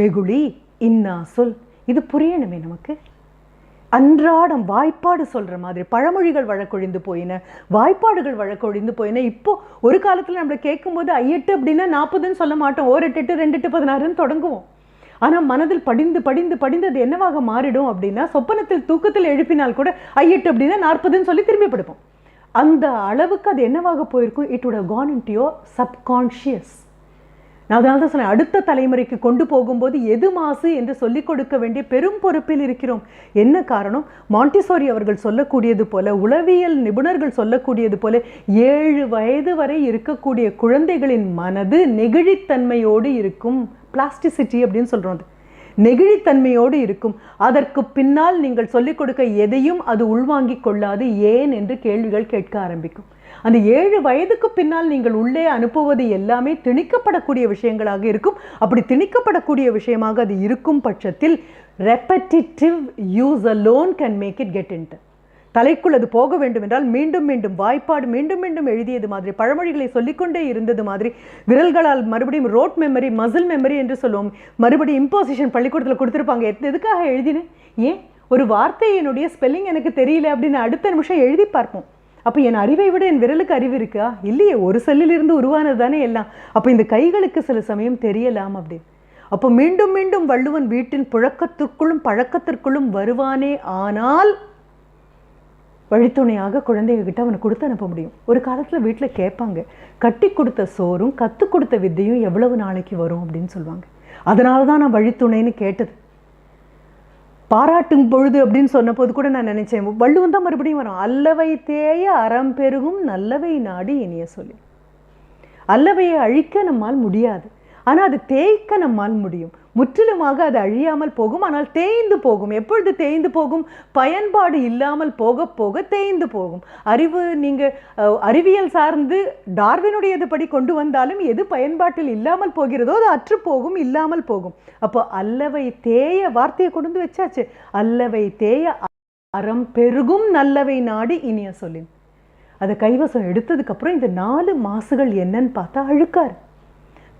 வெகுளி, இன்னாசொல், இது புரியணுமே நமக்கு. அன்றாடம் வாய்ப்பாடு சொல்கிற மாதிரி பழமொழிகள் வழக்கொழிந்து போயின, வாய்ப்பாடுகள் வழக்கொழிந்து போயின. இப்போ ஒரு காலத்தில் நம்மளை கேட்கும்போது 8 அப்படின்னா 40ன்னு சொல்ல மாட்டோம், 1 8 8 2 8 16ன்னு தொடங்குவோம். ஆனால் மனதில் படிந்து படிந்து படிந்து அது என்னவாக மாறிடும் அப்படின்னா, சொப்பனத்தில் தூக்கத்தில் எழுப்பினால் கூட 8 அப்படின்னா 40ன்னு சொல்லி திரும்பி படுப்போம். அந்த அளவுக்கு அது என்னவாக போயிருக்கும், it would have gone into your subconscious. நான் அதனால தான் சொன்னேன், அடுத்த தலைமுறைக்கு கொண்டு போகும்போது எது மாசு என்று சொல்லிக் கொடுக்க வேண்டிய பெரும் பொறுப்பில் இருக்கிறோம். என்ன காரணம், மாண்டிசோரி அவர்கள் சொல்லக்கூடியது போல, உளவியல் நிபுணர்கள் சொல்லக்கூடியது போல, 7 வயது வரை இருக்கக்கூடிய குழந்தைகளின் மனது நெகிழித்தன்மையோடு இருக்கும். பிளாஸ்டிசிட்டி அப்படின்னு சொல்கிறோம், அது நெகிழித்தன்மையோடு இருக்கும். அதற்கு பின்னால் நீங்கள் சொல்லிக் கொடுக்க எதையும் அது உள்வாங்கிக் கொள்ளாது. ஏன் என்று கேள்விகள் கேட்க ஆரம்பிக்கும். அந்த 7 வயதுக்கு பின்னால் நீங்கள் உள்ளே அனுப்புவது எல்லாமே திணிக்கப்படக்கூடிய விஷயங்களாக இருக்கும். அப்படி திணிக்கப்படக்கூடிய விஷயமாக அது இருக்கும் பட்சத்தில் repetitive use alone can make it get into. தலைக்குள் அது போக வேண்டும் என்றால் மீண்டும் மீண்டும் வாய்ப்பாடு மீண்டும் மீண்டும் எழுதியது மாதிரி, பழமொழிகளை சொல்லிக்கொண்டே இருந்தது மாதிரி, விரல்களால் மறுபடியும் ரோட் மெமரி, மசில் மெமரி என்று சொல்லுவோம், மறுபடியும் இம்போசிஷன் பள்ளிக்கூடத்தில் கொடுத்துருப்பாங்க. எதுக்காக எழுதினேன், ஏன் ஒரு வார்த்தையினுடைய ஸ்பெல்லிங் எனக்கு தெரியல அப்படின்னு அடுத்த நிமிஷம் எழுதி பார்ப்போம். அப்போ என் அறிவை விட என் விரலுக்கு அறிவு இருக்கா, இல்லையே, ஒரு செல்லிலிருந்து உருவானது தானே எல்லாம். அப்போ இந்த கைகளுக்கு சில சமயம் தெரியலாம் அப்படின்னு. அப்போ மீண்டும் மீண்டும் வள்ளுவன் வீட்டின் புழக்கத்திற்குள்ளும் பழக்கத்திற்குள்ளும் வருவானே ஆனால் வழித்துணையாக குழந்தைகிட்ட அவனை கொடுத்து அனுப்ப முடியும். ஒரு காலத்தில் வீட்டில் கேட்பாங்க, கட்டி கொடுத்த சோறும் கற்றுக் கொடுத்த வித்தையும் எவ்வளவு நாளைக்கு வரும் அப்படின்னு சொல்லுவாங்க. அதனால தான் நான் வழித்துணைன்னு கேட்டது. பாராட்டும் பொழுது அப்படின்னு சொன்ன போது கூட நான் நினைச்சேன், வள்ளுவன் தான் மறுபடியும் வரும். அல்லவை தேய அறம் பெருகும் நல்லவை நாடி இனிய சொல்லி. அல்லவையை அழிக்க நம்மால் முடியாது, ஆனால் அது தேய்க்க நம்மால் முடியும். முற்றிலுமாக அது அழியாமல் போகும், ஆனால் தேய்ந்து போகும். எப்பொழுது தேய்ந்து போகும், பயன்பாடு இல்லாமல் போக போக தேய்ந்து போகும். அறிவு நீங்கள் அறிவியல் சார்ந்து டார்வினுடையது படி கொண்டு வந்தாலும் எது பயன்பாட்டில் இல்லாமல் போகிறதோ அது அற்று போகும், இல்லாமல் போகும். அப்போ அல்லவை தேய வார்த்தையை கொண்டு வச்சாச்சு. அல்லவை தேய அறம் பெருகும் நல்லவை நாடி இனிய சொல்லின். அதை கைவசம் எடுத்ததுக்கப்புறம் இந்த 4 மாசுகள் என்னன்னு பார்த்தா, அழுக்கார்,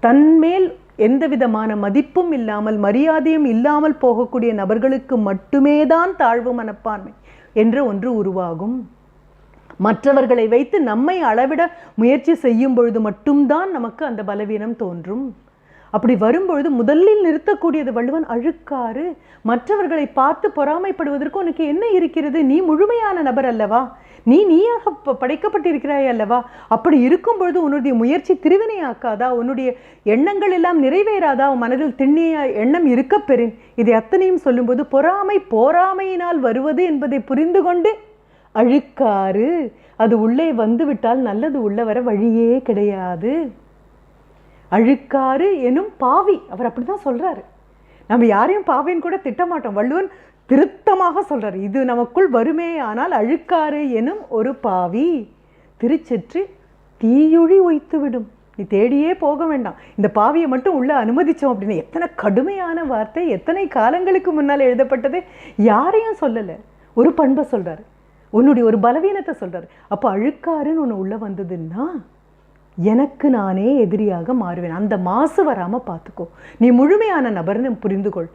தன்மேல் எந்த விதமான மதிப்பும் இல்லாமல் மரியாதையும் இல்லாமல் போகக்கூடிய நபர்களுக்கு மட்டுமே தான் தாழ்வு மனப்பான்மை என்ற ஒன்று உருவாகும். மற்றவர்களை வைத்து நம்மை அளவிட முயற்சி செய்யும் பொழுது மட்டும்தான் நமக்கு அந்த பலவீனம் தோன்றும். அப்படி வரும்பொழுது முதலில் நிறுத்தக்கூடியது வள்ளுவன் அழுக்காறு. மற்றவர்களை பார்த்து பொறாமைப்படுவதற்கு உனக்கு என்ன இருக்கிறது, நீ முழுமையான நபர் அல்லவா, நீயாக படைக்கப்பட்டிருக்கிறாய் அல்லவா, அப்படி இருக்கும் பொழுது உன்னுடைய முயற்சி திருவினையாக்காதா, உன்னுடைய எண்ணங்கள் எல்லாம் நிறைவேறாதா, உன் மனதில் திண்ணிய எண்ணம் இருக்க பெறின். இதை அத்தனையும் சொல்லும்போது போராமையினால் வருவது என்பதை புரிந்து கொண்டு அழுக்காறு, அது உள்ளே வந்துவிட்டால் நல்லது உள்ள வர வழியே கிடையாது. அழுக்காறு எனும் பாவி, அவர் அப்படிதான் சொல்றாரு. நம்ம யாரையும் பாவின்னு கூட திட்டமாட்டோம், வள்ளுவன் திருத்தமாக சொல்றாரு. இது நமக்குள் வருமே ஆனால் அழுக்காறு எனும் ஒரு பாவி திருச்செற்று தீயுழி உய்த்து விடும். நீ தேடியே போக வேண்டாம், இந்த பாவியை மட்டும் உள்ள அனுமதிச்சோம் அப்படின்னு. எத்தனை கடுமையான வார்த்தை, எத்தனை காலங்களுக்கு முன்னால் எழுதப்பட்டது. யாரையும் சொல்லலை, ஒரு பண்பை சொல்றாரு, உன்னுடைய ஒரு பலவீனத்தை சொல்றாரு. அப்போ அழுக்காருன்னு ஒன்று உள்ள வந்ததுன்னா எனக்கு நானே எதிரியாக மாறுவேன். அந்த மாசு வராமல் பார்த்துக்கோ, நீ முழுமையான நபர்னு புரிந்துகொள்.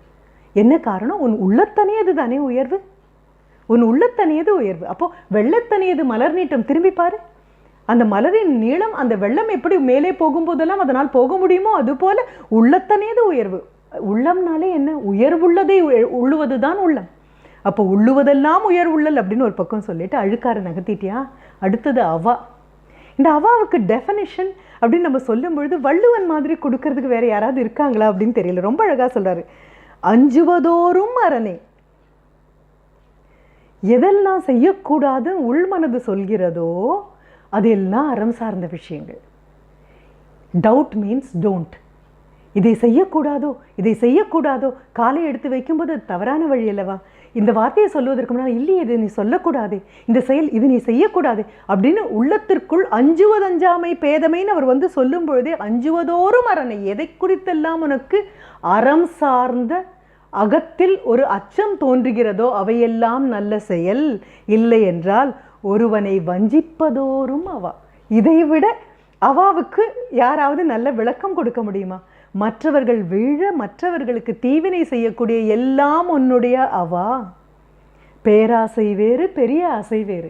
என்ன காரணம், உன் உள்ளத்தனியது தானே உயர்வு, உன் உள்ளத்தனியது உயர்வு. அப்போ வெள்ளத்தனியது மலர் நீட்டம், திரும்பி பாரு. அந்த மலரின் நீளம், அந்த வெள்ளம் எப்படி மேலே போகும்போதெல்லாம் அதனால் போக முடியுமோ அதுபோல உள்ளத்தனேது உயர்வு. உள்ளம்னாலே என்ன? உயர்வுள்ளதை உள்ளுவது தான் உள்ளம். அப்போ உள்ளுவதெல்லாம் உயர்வுள்ளல் அப்படின்னு ஒரு பக்கம் சொல்லிட்டு அழுக்கார நகர்த்திட்டியா. அடுத்தது அவா. இந்த அவாவுக்கு டெஃபனிஷன் அப்படின்னு நம்ம சொல்லும் பொழுது வள்ளுவன் மாதிரி கொடுக்கறதுக்கு வேற யாராவது இருக்காங்களா அப்படின்னு தெரியல. ரொம்ப அழகா சொல்றாரு. அஞ்சுவதோறும் அரணே. எதெல்லாம் செய்யக்கூடாது உள்மனது சொல்கிறதோ அதெல்லாம் அறம் சார்ந்த விஷயங்கள். Doubt means don't. இதை செய்யக்கூடாதோ, இதை செய்யக்கூடாதோ, காலை எடுத்து வைக்கும்போது அது தவறான வழி அல்லவா? இந்த வார்த்தையை சொல்வதற்கு முன்னால் இல்லையே இது நீ சொல்லக்கூடாது, இந்த செயல் இது நீ செய்யக்கூடாது அப்படின்னு உள்ளத்திற்குள் அஞ்சுவதஞ்சாமை பேதமைன்னு அவர் சொல்லும் பொழுதே அஞ்சுவதோறும் அரணை. எதை குறித்தெல்லாம் உனக்கு அறம் சார்ந்த அகத்தில் ஒரு அச்சம் தோன்றுகிறதோ அவையெல்லாம் நல்ல செயல். இல்லை என்றால் ஒருவனை வஞ்சிப்பதோறும் அவா. இதைவிட அவாவுக்கு யாராவது நல்ல விளக்கம் கொடுக்க முடியுமா? மற்றவர்கள் வீழ, மற்றவர்களுக்கு தீவினை செய்யக்கூடிய எல்லாம் உன்னுடைய அவா. பேராசை வேறு, பெரிய ஆசை வேறு.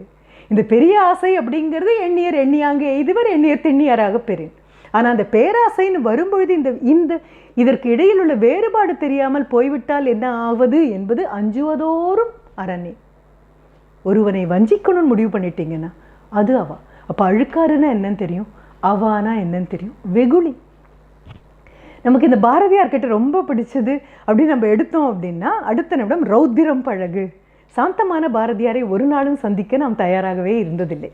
இந்த பெரிய ஆசை அப்படிங்கிறது எண்ணியர் எண்ணியாங்க எய்துவர், எண்ணியர் திண்ணியராக பெறின். ஆனால் அந்த பேராசைன்னு வரும்பொழுது இந்த இதற்கு இடையில் உள்ள வேறுபாடு தெரியாமல் போய்விட்டால் என்ன ஆவது என்பது அஞ்சுவதோறும் அரணே. ஒருவனை வஞ்சிக்கணும்னு முடிவு பண்ணிட்டீங்கன்னா அது அவா. அப்போ அழுக்காருன்னா என்னன்னு தெரியும், அவானா என்னன்னு தெரியும், வெகுளி. நமக்கு இந்த பாரதியார்கிட்ட ரொம்ப பிடிச்சது அப்படின்னு நம்ம எடுத்தோம் அப்படின்னா அடுத்த நிமிடம் ரௌத்திரம் பழகு. சாந்தமான பாரதியாரை ஒரு நாளும் சந்திக்க நாம் தயாராகவே இருந்ததில்லை.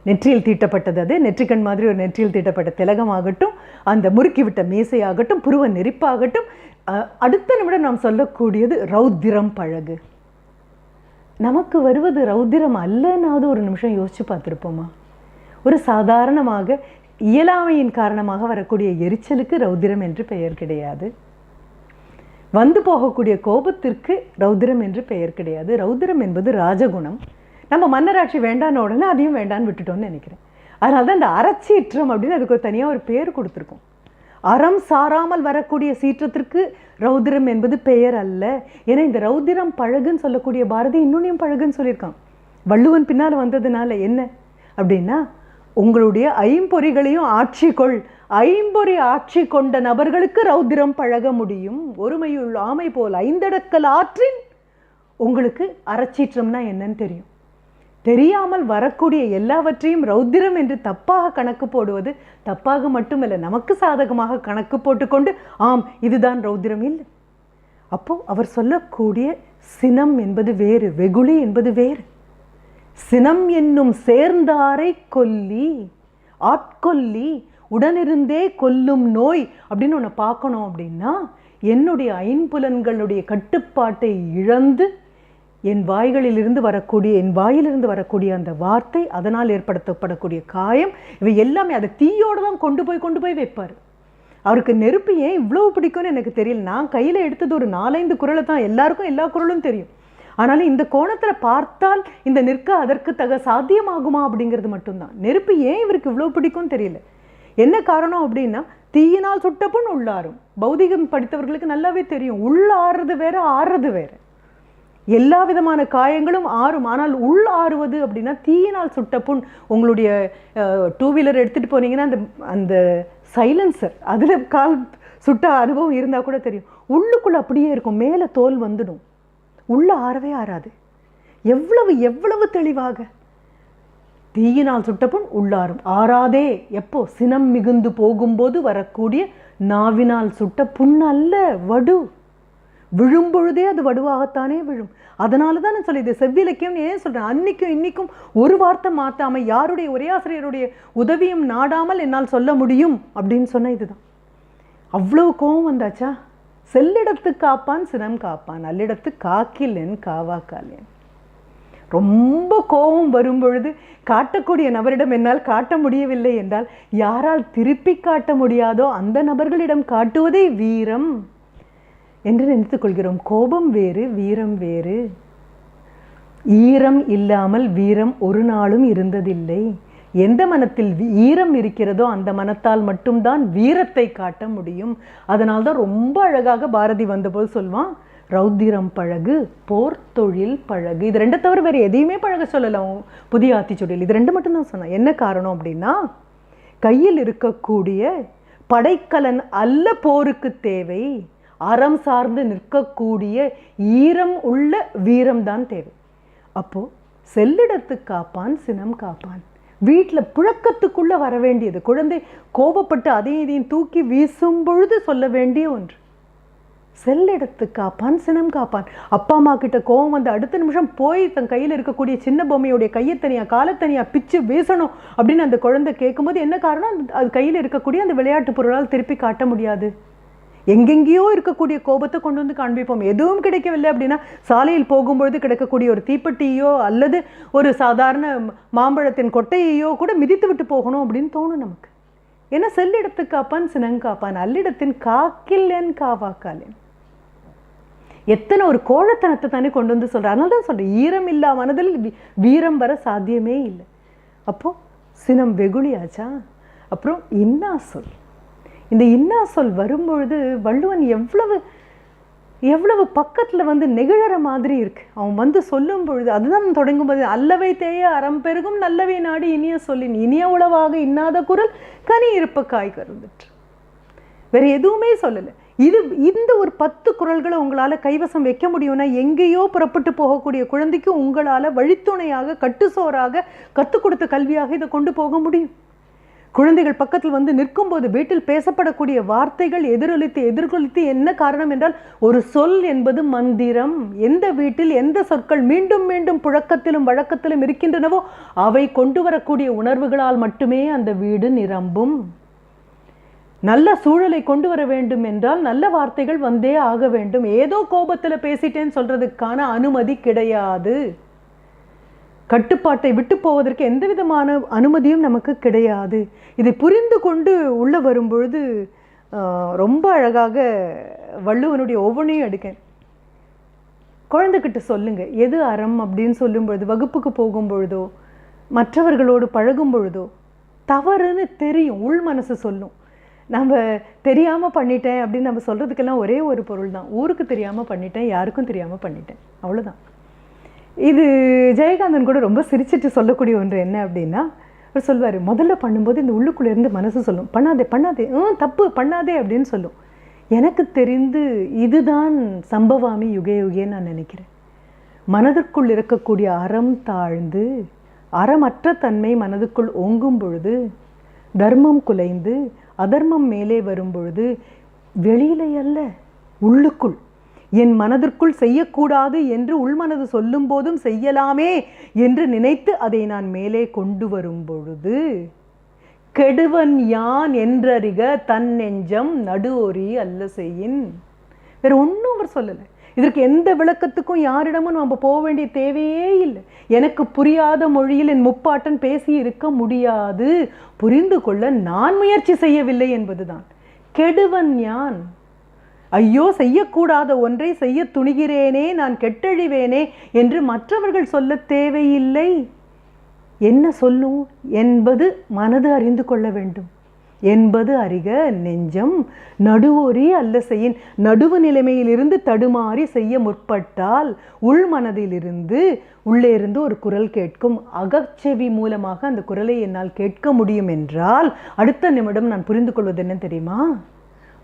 நெற்றியில் தீட்டப்பட்டது, அது நெற்றிக்கண் மாதிரி ஒரு நெற்றியில் தீட்டப்பட்ட திலகமாகட்டும், அந்த முறுக்கிவிட்ட மேசையாகட்டும், புருவ நெறிப்பாகட்டும், அடுத்த நிமிடம் நாம் சொல்லக்கூடியது ரௌத்திரம் பழகு. நமக்கு வருவது ரௌத்திரம் அல்லனாவது ஒரு நிமிஷம் யோசிச்சு பார்த்துருப்போமா? ஒரு சாதாரணமாக இயலாமையின் காரணமாக வரக்கூடிய எரிச்சலுக்கு ரௌத்திரம் என்று பெயர் கிடையாது. வந்து போகக்கூடிய கோபத்திற்கு ரௌத்திரம் என்று பெயர் கிடையாது. ரௌத்திரம் என்பது ராஜகுணம். நம்ம மன்னராட்சி வேண்டான உடனே அதையும் வேண்டான்னு விட்டுட்டோம்னு நினைக்கிறேன். அதனால தான் இந்த அறச்சீற்றம் அப்படின்னு அதுக்கு ஒரு தனியாக ஒரு பேர் கொடுத்துருக்கோம். அறம் சாராமல் வரக்கூடிய சீற்றத்திற்கு ரௌத்திரம் என்பது பெயர் அல்ல. ஏன்னா இந்த ரௌத்திரம் பழகுன்னு சொல்லக்கூடிய பாரதி இன்னொன்னையும் பழகுன்னு சொல்லியிருக்கான். வள்ளுவன் பின்னால் வந்ததுனால என்ன அப்படின்னா, உங்களுடைய ஐம்பொறிகளையும் ஆட்சி கொள். ஐம்பொறி ஆட்சி கொண்ட நபர்களுக்கு ரௌத்திரம் பழக முடியும். ஒருமையுள் ஆமை போல் ஐந்தடக்கல் ஆற்றின் உங்களுக்கு அறச்சீற்றம்னா என்னன்னு தெரியும். தெரியாமல் வரக்கூடிய எல்லாவற்றையும் ரௌத்திரம் என்று தப்பாக கணக்கு போடுவது தப்பாக மட்டுமல்ல, நமக்கு சாதகமாக கணக்கு போட்டுக்கொண்டு ஆம் இதுதான் ரௌத்திரம் இல்லை. அப்போ அவர் சொல்லக்கூடிய சினம் என்பது வேறு, வெகுளி என்பது வேறு. சினம் என்னும் சேர்ந்தாரை கொல்லி, ஆட்கொல்லி, உடனிருந்தே கொல்லும் நோய் அப்படின்னு ஒன்று பார்க்கணும். அப்படின்னா என்னுடைய ஐம்புலன்களுடைய கட்டுப்பாட்டை இழந்து என் வாயிலிருந்து வரக்கூடிய அந்த வார்த்தை, அதனால் ஏற்படுத்தப்படக்கூடிய காயம், இவை எல்லாமே அதை தீயோடு தான் கொண்டு போய் வைப்பார். அவருக்கு நெருப்பு ஏன் இவ்வளவு பிடிக்கும்னு எனக்கு தெரியல. நான் கையில் எடுத்தது ஒரு 4-5 குறளை தான். எல்லாருக்கும் எல்லா குறளும் தெரியும். ஆனாலும் இந்த கோணத்தில் பார்த்தால் இந்த நிற்க அதற்கு தக சாத்தியமாகுமா அப்படிங்கிறது மட்டும்தான். நெருப்பு ஏன் இவருக்கு இவ்வளோ பிடிக்கும்னு தெரியல. என்ன காரணம் அப்படின்னா, தீயினால் சுட்டப்புண் உள்ளாரும். பௌதிகம் படித்தவர்களுக்கு நல்லாவே தெரியும், உள்ள ஆறுறது வேற, ஆறுறது வேற. எல்லா விதமான காயங்களும் ஆறும். ஆனால் உள் ஆறுவது அப்படின்னா தீயினால் சுட்டப்புண். உங்களுடைய 2 வீலர் எடுத்துகிட்டு போனீங்கன்னா அந்த சைலன்சர் அதில் கால் சுட்ட அனுபவம் இருந்தால் கூட தெரியும். உள்ளுக்குள்ளே அப்படியே இருக்கும், மேலே தோல் வந்துடும், உள்ள ஆறவே ஆறாது. எவ்வளவு தெளிவாக தீயினால் சுட்டப்புண் உள்ளாரும். ஆறாதே எப்போ? சினம் மிகுந்து போகும்போது வரக்கூடிய நாவினால் சுட்ட புண் அல்ல, வடு. விழும்பொழுதே அது வடுவாகத்தானே விழும். அதனால தான் நான் சொல்லி, இது செவ்விலக்கியம் ஏன் சொல்கிறேன், அன்னைக்கும் இன்னைக்கும் ஒரு வார்த்தை மாற்றாமல் யாருடைய ஒரே ஆசிரியருடைய உதவியும் நாடாமல் என்னால் சொல்ல முடியும் அப்படின்னு சொன்ன இதுதான். அவ்வளவு கோபம் வந்தாச்சா? செல்லிடத்து காப்பான் சினம் காப்பான், நல்லிடத்து காக்கில்லேன் காவா காலேன். ரொம்ப கோபம் வரும் பொழுது காட்டக்கூடிய நபரிடம் என்னால் காட்ட முடியவில்லை என்றால் யாரால் திருப்பி காட்ட முடியாதோ அந்த நபர்களிடம் காட்டுவதே வீரம் என்று நினைத்துக் கொள்கிறோம். கோபம் வேறு, வீரம் வேறு. ஈரம் இல்லாமல் வீரம் ஒரு நாளும் இருந்ததில்லை. எந்த மனத்தில் ஈரம் இருக்கிறதோ அந்த மனத்தால் மட்டும்தான் வீரத்தை காட்ட முடியும். அதனால்தான் ரொம்ப அழகாக பாரதி வந்தபோது சொல்வான், ரௌத்திரம் பழகு, போர் தொழில் பழகு. இது ரெண்டை தவிர வேறு எதையுமே பழக சொல்லலாம் புதிய ஆத்திச்சூடியில். இது ரெண்டு மட்டும்தான் சொன்னேன். என்ன காரணம் அப்படின்னா, கையில் இருக்கக்கூடிய படைக்கலன் அல்ல போருக்கு தேவை, அறம் சார்ந்து நிற்கக்கூடிய ஈரம் உள்ள வீரம்தான் தேவை. அப்போ செல்லிடத்து காப்பான் சினம் காப்பான். வீட்டில் புழக்கத்துக்குள்ள வர வேண்டியது, குழந்தை கோபப்பட்டு அதையும் இதையும் தூக்கி வீசும் பொழுது சொல்ல வேண்டிய ஒன்று. செல்லிடத்து காப்பான் சினம் காப்பான். அப்பா அம்மா கிட்ட கோபம் வந்து அடுத்த நிமிஷம் போய் தன் கையில் இருக்கக்கூடிய சின்ன பொம்மையுடைய கையை தனியாக காலை தனியாக பிச்சு வீசணும் அப்படின்னு அந்த குழந்தை கேட்கும்போது என்ன காரணம்? அது கையில் இருக்கக்கூடிய அந்த விளையாட்டு பொருளால் திருப்பி காட்ட முடியாது. எங்கெங்கேயோ இருக்கக்கூடிய கோபத்தை கொண்டு வந்து காண்பிப்போம். எதுவும் கிடைக்கவில்லை அப்படின்னா சாலையில் போகும்பொழுது கிடைக்கக்கூடிய ஒரு தீப்பெட்டியோ அல்லது ஒரு சாதாரண மாம்பழத்தின் கொட்டையையோ கூட மிதித்து விட்டு போகணும் அப்படின்னு தோணும் நமக்கு. ஏன்னா செல்லிடத்து காப்பான் சினங்காப்பான், அல்லிடத்தின் காக்கில்லேன் காவாக்காலேன். எத்தனை ஒரு கோழத்தனத்தை தானே கொண்டு வந்து சொல்கிறேன். அதனால தான் சொல்கிறேன், ஈரம் இல்லா மனதில் வீரம் வர சாத்தியமே இல்லை. அப்போது சினம் வெகுளியாச்சா. அப்புறம் இன்னா சொல். இந்த இன்னா சொல் வரும்பொழுது வள்ளுவன் எவ்வளவு பக்கத்தில் வந்து நெகிழற மாதிரி இருக்கு. அவன் வந்து சொல்லும் பொழுது அதுதான் தொடங்கும்போது, அல்லவை தேய அறம் பெருகும் நல்லவை நாடி இனிய சொல்லின் இனிய உளவாக இன்னாத குரல் கனி இருப்ப காய் கருந்துட்டு. வேற எதுவுமே சொல்லலை. இந்த ஒரு 10 குறள்களை உங்களால் கைவசம் வைக்க முடியும்னா எங்கேயோ புறப்பட்டு போகக்கூடிய குழந்தைக்கு உங்களால் வழித்துணையாக கட்டுசோறாக கற்றுக் கொடுத்த கல்வியாக இதை கொண்டு போக முடியும். குழந்தைகள் பக்கத்தில் வந்து நிற்கும்போது வீட்டில் பேசப்படக்கூடிய வார்த்தைகள் எதிர்கொலித்து என்ன காரணம் என்றால், ஒரு சொல் என்பது மந்திரம். எந்த வீட்டில் எந்த சொற்கள் மீண்டும் மீண்டும் புழக்கத்திலும் வழக்கத்திலும் இருக்கின்றனவோ அவை கொண்டு வரக்கூடிய உணர்வுகளால் மட்டுமே அந்த வீடு நிரம்பும். நல்ல சூழலை கொண்டு வர வேண்டும் என்றால் நல்ல வார்த்தைகள் வந்தே ஆக வேண்டும். ஏதோ கோபத்தில் பேசிட்டேன்னு சொல்றதுக்கான அனுமதி கிடையாது. கட்டுப்பாட்டை விட்டு போவதற்கு எந்த விதமான அனுமதியும் நமக்கு கிடையாது. இதை புரிந்து கொண்டு உள்ள வரும்பொழுது ரொம்ப அழகாக வள்ளுவனுடைய ஒவ்வொன்றையும் எடுக்கேன். குழந்தைகிட்ட சொல்லுங்க எது அறம் அப்படின்னு சொல்லும் பொழுது, வகுப்புக்கு போகும் பொழுதோ மற்றவர்களோடு பழகும் பொழுதோ தவறுன்னு தெரியும், உள் மனசு சொல்லும். நம்ம தெரியாமல் பண்ணிட்டேன் அப்படின்னு நம்ம சொல்கிறதுக்கெல்லாம் ஒரே ஒரு பொருள் தான், ஊருக்கு தெரியாமல் பண்ணிட்டேன், யாருக்கும் தெரியாமல் பண்ணிட்டேன், அவ்வளோதான். இது ஜெயகாந்தன் கூட ரொம்ப சிரிச்சிட்டு சொல்லக்கூடிய ஒன்று என்ன அப்படின்னா, அவர் சொல்வார், முதல்ல பண்ணும்போது இந்த உள்ளுக்குள்ளேருந்து மனசு சொல்லும், பண்ணாதே பண்ணாதே, தப்பு பண்ணாதே அப்படின்னு சொல்லும். எனக்கு தெரிந்து இதுதான் சம்பவாமி யுகே யுகேன்னு நான் நினைக்கிறேன். மனதிற்குள் இருக்கக்கூடிய அறம் தாழ்ந்து அறமற்ற தன்மை மனதுக்குள் ஓங்கும் பொழுது, தர்மம் குலைந்து அதர்மம் மேலே வரும் பொழுது, வெளியிலே அல்ல உள்ளுக்குள் என் மனதிற்குள் செய்யக்கூடாது என்று உள்மனது சொல்லும் போதும் செய்யலாமே என்று நினைத்து அதை நான் மேலே கொண்டு வரும் பொழுது, கெடுவன் யான் என்றறிக தன் நெஞ்சம் நடுவொரி அல்ல செய்யின். வேற ஒன்றும் அவர் சொல்லலை. இதற்கு எந்த விளக்கத்துக்கும் யாரிடமும் நம்ம போக வேண்டிய தேவையே இல்லை. எனக்கு புரியாத மொழியில் என் முப்பாட்டன் பேசி இருக்க முடியாது, புரிந்து கொள்ள நான் முயற்சி செய்யவில்லை என்பதுதான். கெடுவன் யான், ஐயோ செய்யக்கூடாத ஒன்றை செய்ய துணிகிறேனே, நான் கெட்டழிவேனே என்று மற்றவர்கள் சொல்ல தேவையில்லை. என்ன சொல்லும் என்பது மனது அறிந்து கொள்ள வேண்டும். என்பது அறிக நெஞ்சம் நடுவொரி அல்ல செய்யின். நடுவு நிலைமையிலிருந்து தடுமாறி செய்ய முற்பட்டால் உள்மனதிலிருந்து உள்ளே இருந்து ஒரு குரல் கேட்கும். அகச்செவி மூலமாக அந்த குரலை என்னால் கேட்க முடியும் என்றால் அடுத்த நிமிடம் நான் புரிந்து கொள்வது என்ன தெரியுமா?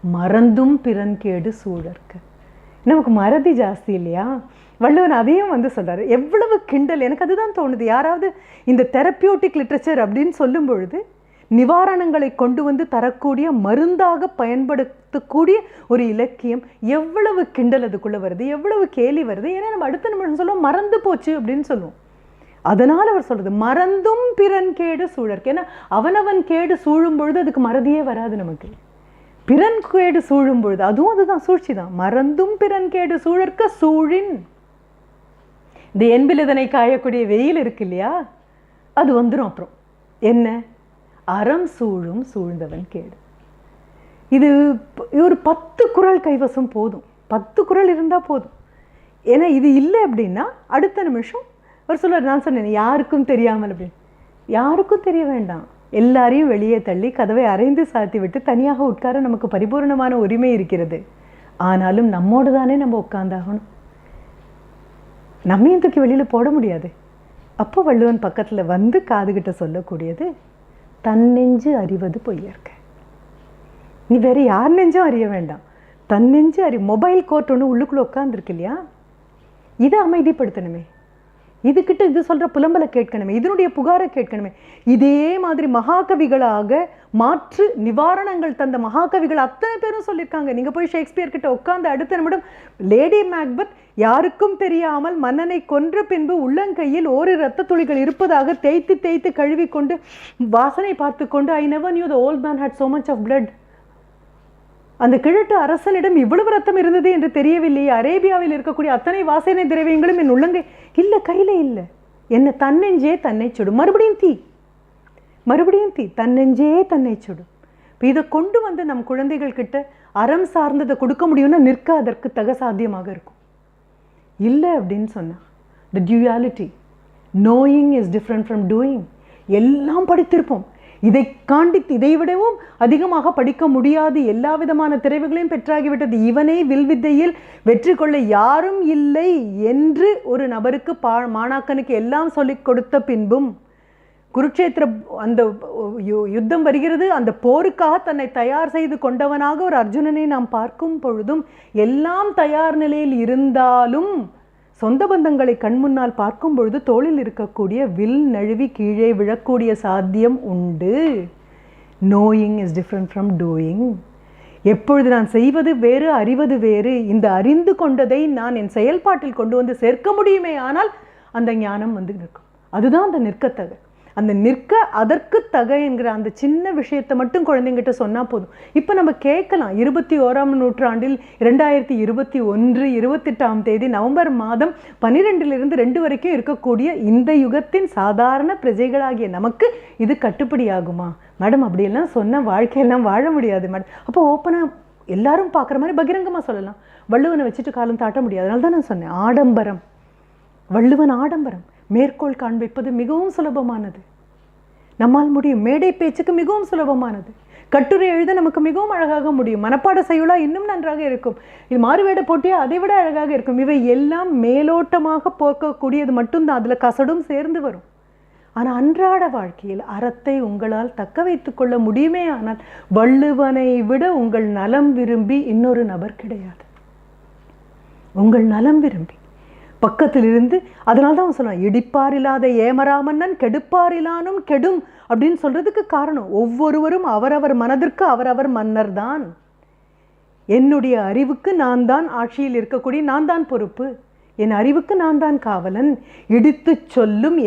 மறந்தும் பிறன் கேடு சூழற்க. நமக்கு மறதி ஜாஸ்தி இல்லையா? வள்ளுவன் அதையும் வந்து சொல்றாரு. எவ்வளவு கிண்டல்! எனக்கு அதுதான் தோணுது. யாராவது இந்த தெரப்பியூட்டிக் லிட்ரேச்சர் அப்படின்னு சொல்லும் பொழுது நிவாரணங்களை கொண்டு வந்து தரக்கூடிய மருந்தாக பயன்படுத்தக்கூடிய ஒரு இலக்கியம், எவ்வளவு கிண்டல் அதுக்குள்ளே வருது, எவ்வளவு கேலி வருது. ஏன்னா நம்ம அடுத்த நிமிடம் சொல்லுவோம் மறந்து போச்சு அப்படின்னு சொல்லுவோம். அதனால் அவர் சொல்றது மறந்தும் பிறன் கேடு சூழற்க. ஏன்னா அவனவன் கேடு சூழும் பொழுது அதுக்கு மறதியே வராது. நமக்கு பிறன் கேடு சூழும் பொழுது அதுதான் சூழ்ச்சி தான். மறந்தும் பிறன் கேடு சூழற்க சூழின். இந்த என்பிலதனை காயக்கூடிய வெயில் இருக்கு இல்லையா, அது வந்துடும். அப்புறம் என்ன? அறம் சூழும் சூழ்ந்தவன் கேடு. இது ஒரு 10 குறள் கைவசம் போதும். 10 குறள் இருந்தால் போதும். ஏன்னா இது இல்லை அப்படின்னா அடுத்த நிமிஷம் அவர் சொல்லுவார், நான் சொன்னேன் யாருக்கும் தெரியாமல் அப்படின்னு. யாருக்கும் தெரிய வேண்டாம். எல்லாரையும் வெளியே தள்ளி கதவை அரைந்து சாத்தி விட்டு தனியாக உட்கார நமக்கு பரிபூர்ணமான உரிமை இருக்கிறது. ஆனாலும் நம்மோடு தானே நம்ம உட்கார்ந்தாகணும். நம்மையும் தூக்கி வெளியில் போட முடியாது. அப்போ வள்ளுவன் பக்கத்தில் வந்து காதுகிட்ட சொல்லக்கூடியது, தன்னெஞ்சு அறிவது பொய்யற்க. நீ வேற யார் நெஞ்சும் அறிய வேண்டாம், தன்னெஞ்சு மொபைல் கோர்ட் ஒன்று உள்ளுக்குள்ளே உட்காந்துருக்கு இல்லையா, இதை அமைதிப்படுத்தணுமே, இதுகிட்ட இது சொல்கிற புலம்பலை கேட்கணுமே, இதனுடைய புகாரை கேட்கணுமே. இதே மாதிரி மகாகவிகளாக மாற்று நிவாரணங்கள் தந்த மகாகவிகள் அத்தனை பேரும் சொல்லியிருக்காங்க. நீங்கள் போய் ஷேக்ஸ்பியர் கிட்ட உட்காந்து அடுத்த நிமிடம் லேடி மேக்பத் யாருக்கும் தெரியாமல் மன்னனை கொன்ற பின்பு உள்ளங்கையில் ஒரு இரத்த துளிகள் இருப்பதாக தேய்த்து தேய்த்து கழுவிக்கொண்டு வாசனை பார்த்து கொண்டு, I never knew the old man had so much of blood. அந்த கிழட்டு அரசனிடம் இவ்வளவு ரத்தம் இருந்தது என்று தெரியவில்லையே. அரேபியாவில் இருக்கக்கூடிய அத்தனை வாசனை திரவியங்களும் என் உள்ளங்கை இல்லை, கையில் இல்லை. என்ன தன்னெஞ்சே தன்னை சுடும். மறுபடியும் தீ தன்னெஞ்சே தன்னை சுடும். இப்போ இதை கொண்டு வந்து நம் குழந்தைகள் கிட்ட அறம் சார்ந்ததை கொடுக்க முடியும்னா நிற்க அதற்கு தக சாத்தியமாக இருக்கும். இல்லை அப்படின்னு சொன்னால் the duality, knowing is different from doing. எல்லாம் படித்திருப்போம், இதை விடவும் அதிகமாக படிக்க முடியாது, எல்லா விதமான திறவுகளையும் பெற்றாகிவிட்டது, இவனை வில்வித்தையில் வெற்றி கொள்ள யாரும் இல்லை என்று ஒரு நபருக்கு மாணாக்கனுக்கு எல்லாம் சொல்லிக் கொடுத்த பின்பும் குருட்சேத்திர அந்த யுத்தம் வருகிறது, அந்த போருக்காக தன்னை தயார் செய்து கொண்டவனாக ஒரு அர்ஜுனனை நாம் பார்க்கும் பொழுதும் எல்லாம் தயார் நிலையில் இருந்தாலும் சொந்த பந்தங்களை கண்முன்னால் பார்க்கும் பொழுது தோளில் இருக்கக்கூடிய வில் நழுவி கீழே விழக்கூடிய சாத்தியம் உண்டு. Knowing is different from doing. எப்பொழுது நான் செய்வது வேறு, அறிவது வேறு, இந்த அறிந்து கொண்டதை நான் என் செயல்பாட்டில் கொண்டு வந்து சேர்க்க முடியுமே ஆனால் அந்த ஞானம் வந்து நிற்கும். அதுதான் அந்த நிற்கத்தக. அந்த நிற்க அதற்கு தக என்கிற அந்த சின்ன விஷயத்தை மட்டும் குழந்தைங்கிட்ட சொன்னால் போதும். இப்போ நம்ம கேட்கலாம், 21ஆம் நூற்றாண்டில் 2021 28ஆம் தேதி நவம்பர் மாதம் 12லிருந்து 2 வரைக்கும் இருக்கக்கூடிய இந்த யுகத்தின் சாதாரண பிரஜைகளாகிய நமக்கு இது கட்டுப்படியாகுமா மேடம்? அப்படியெல்லாம் சொன்ன வாழ்க்கையெல்லாம் வாழ முடியாது மேடம். அப்போ ஓப்பனாக எல்லாரும் பார்க்குற மாதிரி பகிரங்கமாக சொல்லலாம். வள்ளுவனை வச்சுட்டு காலம் தாட்ட முடியாது. அதனால தான் நான் சொன்னேன் ஆடம்பரம். வள்ளுவன் ஆடம்பரம். மேற்கோள் காண்பிப்பது மிகவும் சுலபமானது, நம்மால் முடியும். மேடை பேச்சுக்கு மிகவும் சுலபமானது. கட்டுரை எழுத நமக்கு மிகவும் அழகாக முடியும். மனப்பாட செய்யுளா இன்னும் நன்றாக இருக்கும். இது மாறுவேட போட்டியா அதை விட அழகாக இருக்கும். இவை எல்லாம் மேலோட்டமாக போக்கக்கூடியது மட்டும்தான், அதில் கசடும் சேர்ந்து வரும். ஆனால் அன்றாட வாழ்க்கையில் அறத்தை உங்களால் தக்க வைத்து கொள்ள முடியுமே ஆனால் வள்ளுவனை விட உங்கள் நலம் விரும்பி இன்னொரு நபர் கிடையாது. உங்கள் நலம் விரும்பி பக்கத்திலிருந்து, அதனால தான் அவன் சொல்லுவான், இடிப்பார் இல்லாத ஏமராமன்னன் கெடுப்பார் இல்லானும் கெடும் அப்படின்னு சொல்றதுக்கு காரணம், ஒவ்வொருவரும் அவரவர் மனதிற்கு அவரவர் மன்னர் தான். என்னுடைய அறிவுக்கு நான் தான் ஆட்சியில் இருக்கக்கூடிய, நான் தான் பொறுப்பு, என் அறிவுக்கு நான் தான் காவலன். இடித்து சொல்லும்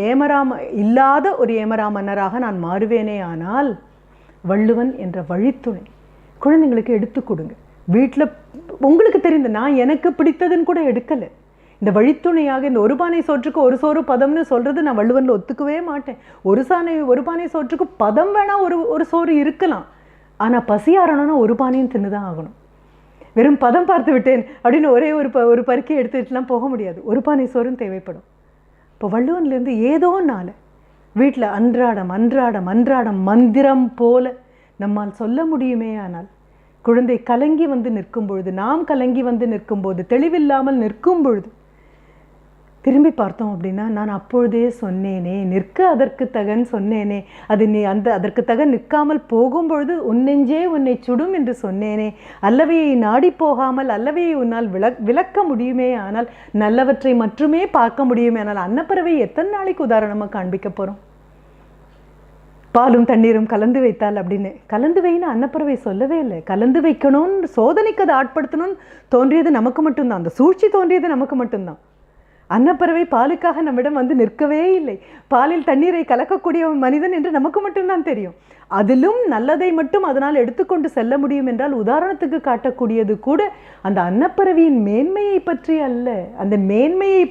இல்லாத ஒரு ஏமராமன்னராக நான் மாறுவேனே ஆனால் வள்ளுவன் என்ற வழித்துணை குழந்தைங்களுக்கு எடுத்து கொடுங்க. வீட்டில் உங்களுக்கு தெரிந்த, நான் எனக்கு பிடித்ததுன்னு கூட எடுக்கலை, இந்த வழித்துணையாக இந்த ஒரு பானை சோற்றுக்கு ஒரு சோறு பதம்னு சொல்கிறது நான் வள்ளுவனில் ஒத்துக்கவே மாட்டேன். ஒரு பானை சோற்றுக்கு பதம் வேணால் ஒரு சோறு இருக்கலாம், ஆனால் பசியாரணும்னா ஒரு பானையும் தின்னு தான் ஆகணும். வெறும் பதம் பார்த்து விட்டேன் அப்படின்னு ஒரே ஒரு பருக்கை எடுத்துட்டுலாம் போக முடியாது. ஒரு பானை சோறும் தேவைப்படும். இப்போ வள்ளுவன்லேருந்து ஏதோ நாள வீட்டில் அன்றாடம் அன்றாடம் அன்றாடம் மந்திரம் போல நம்மால் சொல்ல முடியுமே ஆனால் குழந்தை கலங்கி வந்து நிற்கும் பொழுது, நாம் கலங்கி வந்து நிற்கும் போது, தெளிவில்லாமல் நிற்கும் பொழுது திரும்பி பார்த்தோம் அப்படின்னா, நான் அப்பொழுதே சொன்னேனே, நிற்க அதற்கு தகன்னு சொன்னேனே, அது நீ அதற்கு தக நிற்காமல் போகும்பொழுது உன்னெஞ்சே உன்னை சுடும் என்று சொன்னேனே, அல்லவையை நாடி போகாமல் அல்லவையை உன்னால் விளக்க முடியுமே ஆனால் நல்லவற்றை மட்டுமே பார்க்க முடியுமே ஆனால் அன்னப்பறவை எத்தனை நாளைக்கு உதாரணமாக காண்பிக்க போகிறோம்? பாலும் தண்ணீரும் கலந்து வைத்தால் அப்படின்னு, கலந்து வைன்னு அன்னப்பறவை சொல்லவே இல்லை. கலந்து வைக்கணும்னு சோதனைக்கு அதை ஆட்படுத்தணும்னு தோன்றியது நமக்கு மட்டும்தான், அந்த சூழ்ச்சி தோன்றியது நமக்கு மட்டும்தான். அன்னப்பறவை பாலுக்காக நம்மிடம் வந்து நிற்கவே இல்லை. பாலில் தண்ணீரை கலக்கக்கூடிய மனிதன் என்று நமக்கு மட்டும்தான் தெரியும். அதிலும் நல்லதை மட்டும் அதனால் எடுத்துக்கொண்டு செல்ல முடியும் என்றால் உதாரணத்துக்கு காட்டக்கூடியது கூட அந்த அன்னப்பறவையின் மேன்மையை பற்றி அல்ல, அந்த மேன்மையை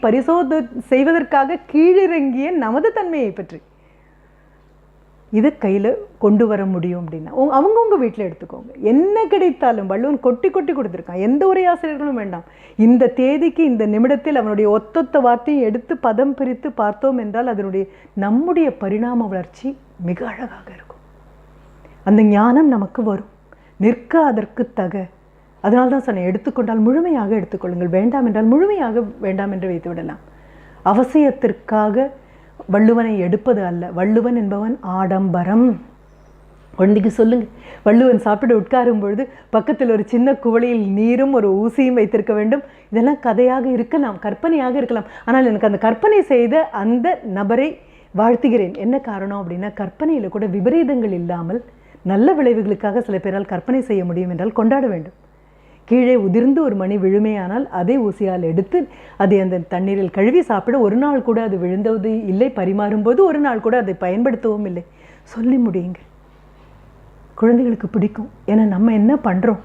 செய்வதற்காக கீழிறங்கிய நமது தன்மையை பற்றி. இதை கையில் கொண்டு வர முடியும் அப்படின்னா அவங்கவுங்க வீட்டில் எடுத்துக்கோங்க. என்ன கிடைத்தாலும் வள்ளுவன் கொட்டி கொட்டி கொடுத்துருக்கான். எந்த உரையாசிரியர்களும் வேண்டாம். இந்த தேதிக்கு இந்த நிமிடத்தில் அவனுடைய ஒத்தொத்த வார்த்தையும் எடுத்து பதம் பிரித்து பார்த்தோம் என்றால் அதனுடைய நம்முடைய பரிணாம வளர்ச்சி மிக அழகாக இருக்கும். அந்த ஞானம் நமக்கு வரும். நிற்க அதற்கு தக அதனால தான் சொன்னேன், எடுத்துக்கொண்டால் முழுமையாக எடுத்துக்கொள்ளுங்கள், வேண்டாம் என்றால் முழுமையாக வேண்டாம் என்று வைத்து விடலாம். அவசியத்திற்காக வள்ளுவனை எடுப்பது அல்ல. வள்ளுவன் என்பவன் ஆடம்பரம். குழந்தைக்கு சொல்லுங்க, வள்ளுவன் சாப்பிட்டு உட்காரும் பொழுது பக்கத்தில் ஒரு சின்ன குவளையில் நீரும் ஒரு ஊசியும் வைத்திருக்க வேண்டும். இதெல்லாம் கதையாக இருக்கலாம், கற்பனையாக இருக்கலாம். ஆனால் எனக்கு அந்த கற்பனை செய்த அந்த நபரை வாழ்த்துகிறேன். என்ன காரணம் அப்படின்னா, கற்பனையில் கூட விபரீதங்கள் இல்லாமல் நல்ல விளைவுகளுக்காக சில பேரால் கற்பனை செய்ய முடியும் என்றால் கொண்டாட வேண்டும். கீழே உதிர்ந்து ஒரு மணி விழுமையானால் அதை ஊசியால் எடுத்து அதை அந்த தண்ணீரில் கழுவி சாப்பிட ஒரு நாள் கூட அது விழுந்தது இல்லை, பரிமாறும்போது ஒரு நாள் கூட அதை பயன்படுத்தவும் இல்லை. சொல்லி முடியுங்க. குழந்தைகளுக்கு பிடிக்கும். ஏன்னா நம்ம என்ன பண்ணுறோம்,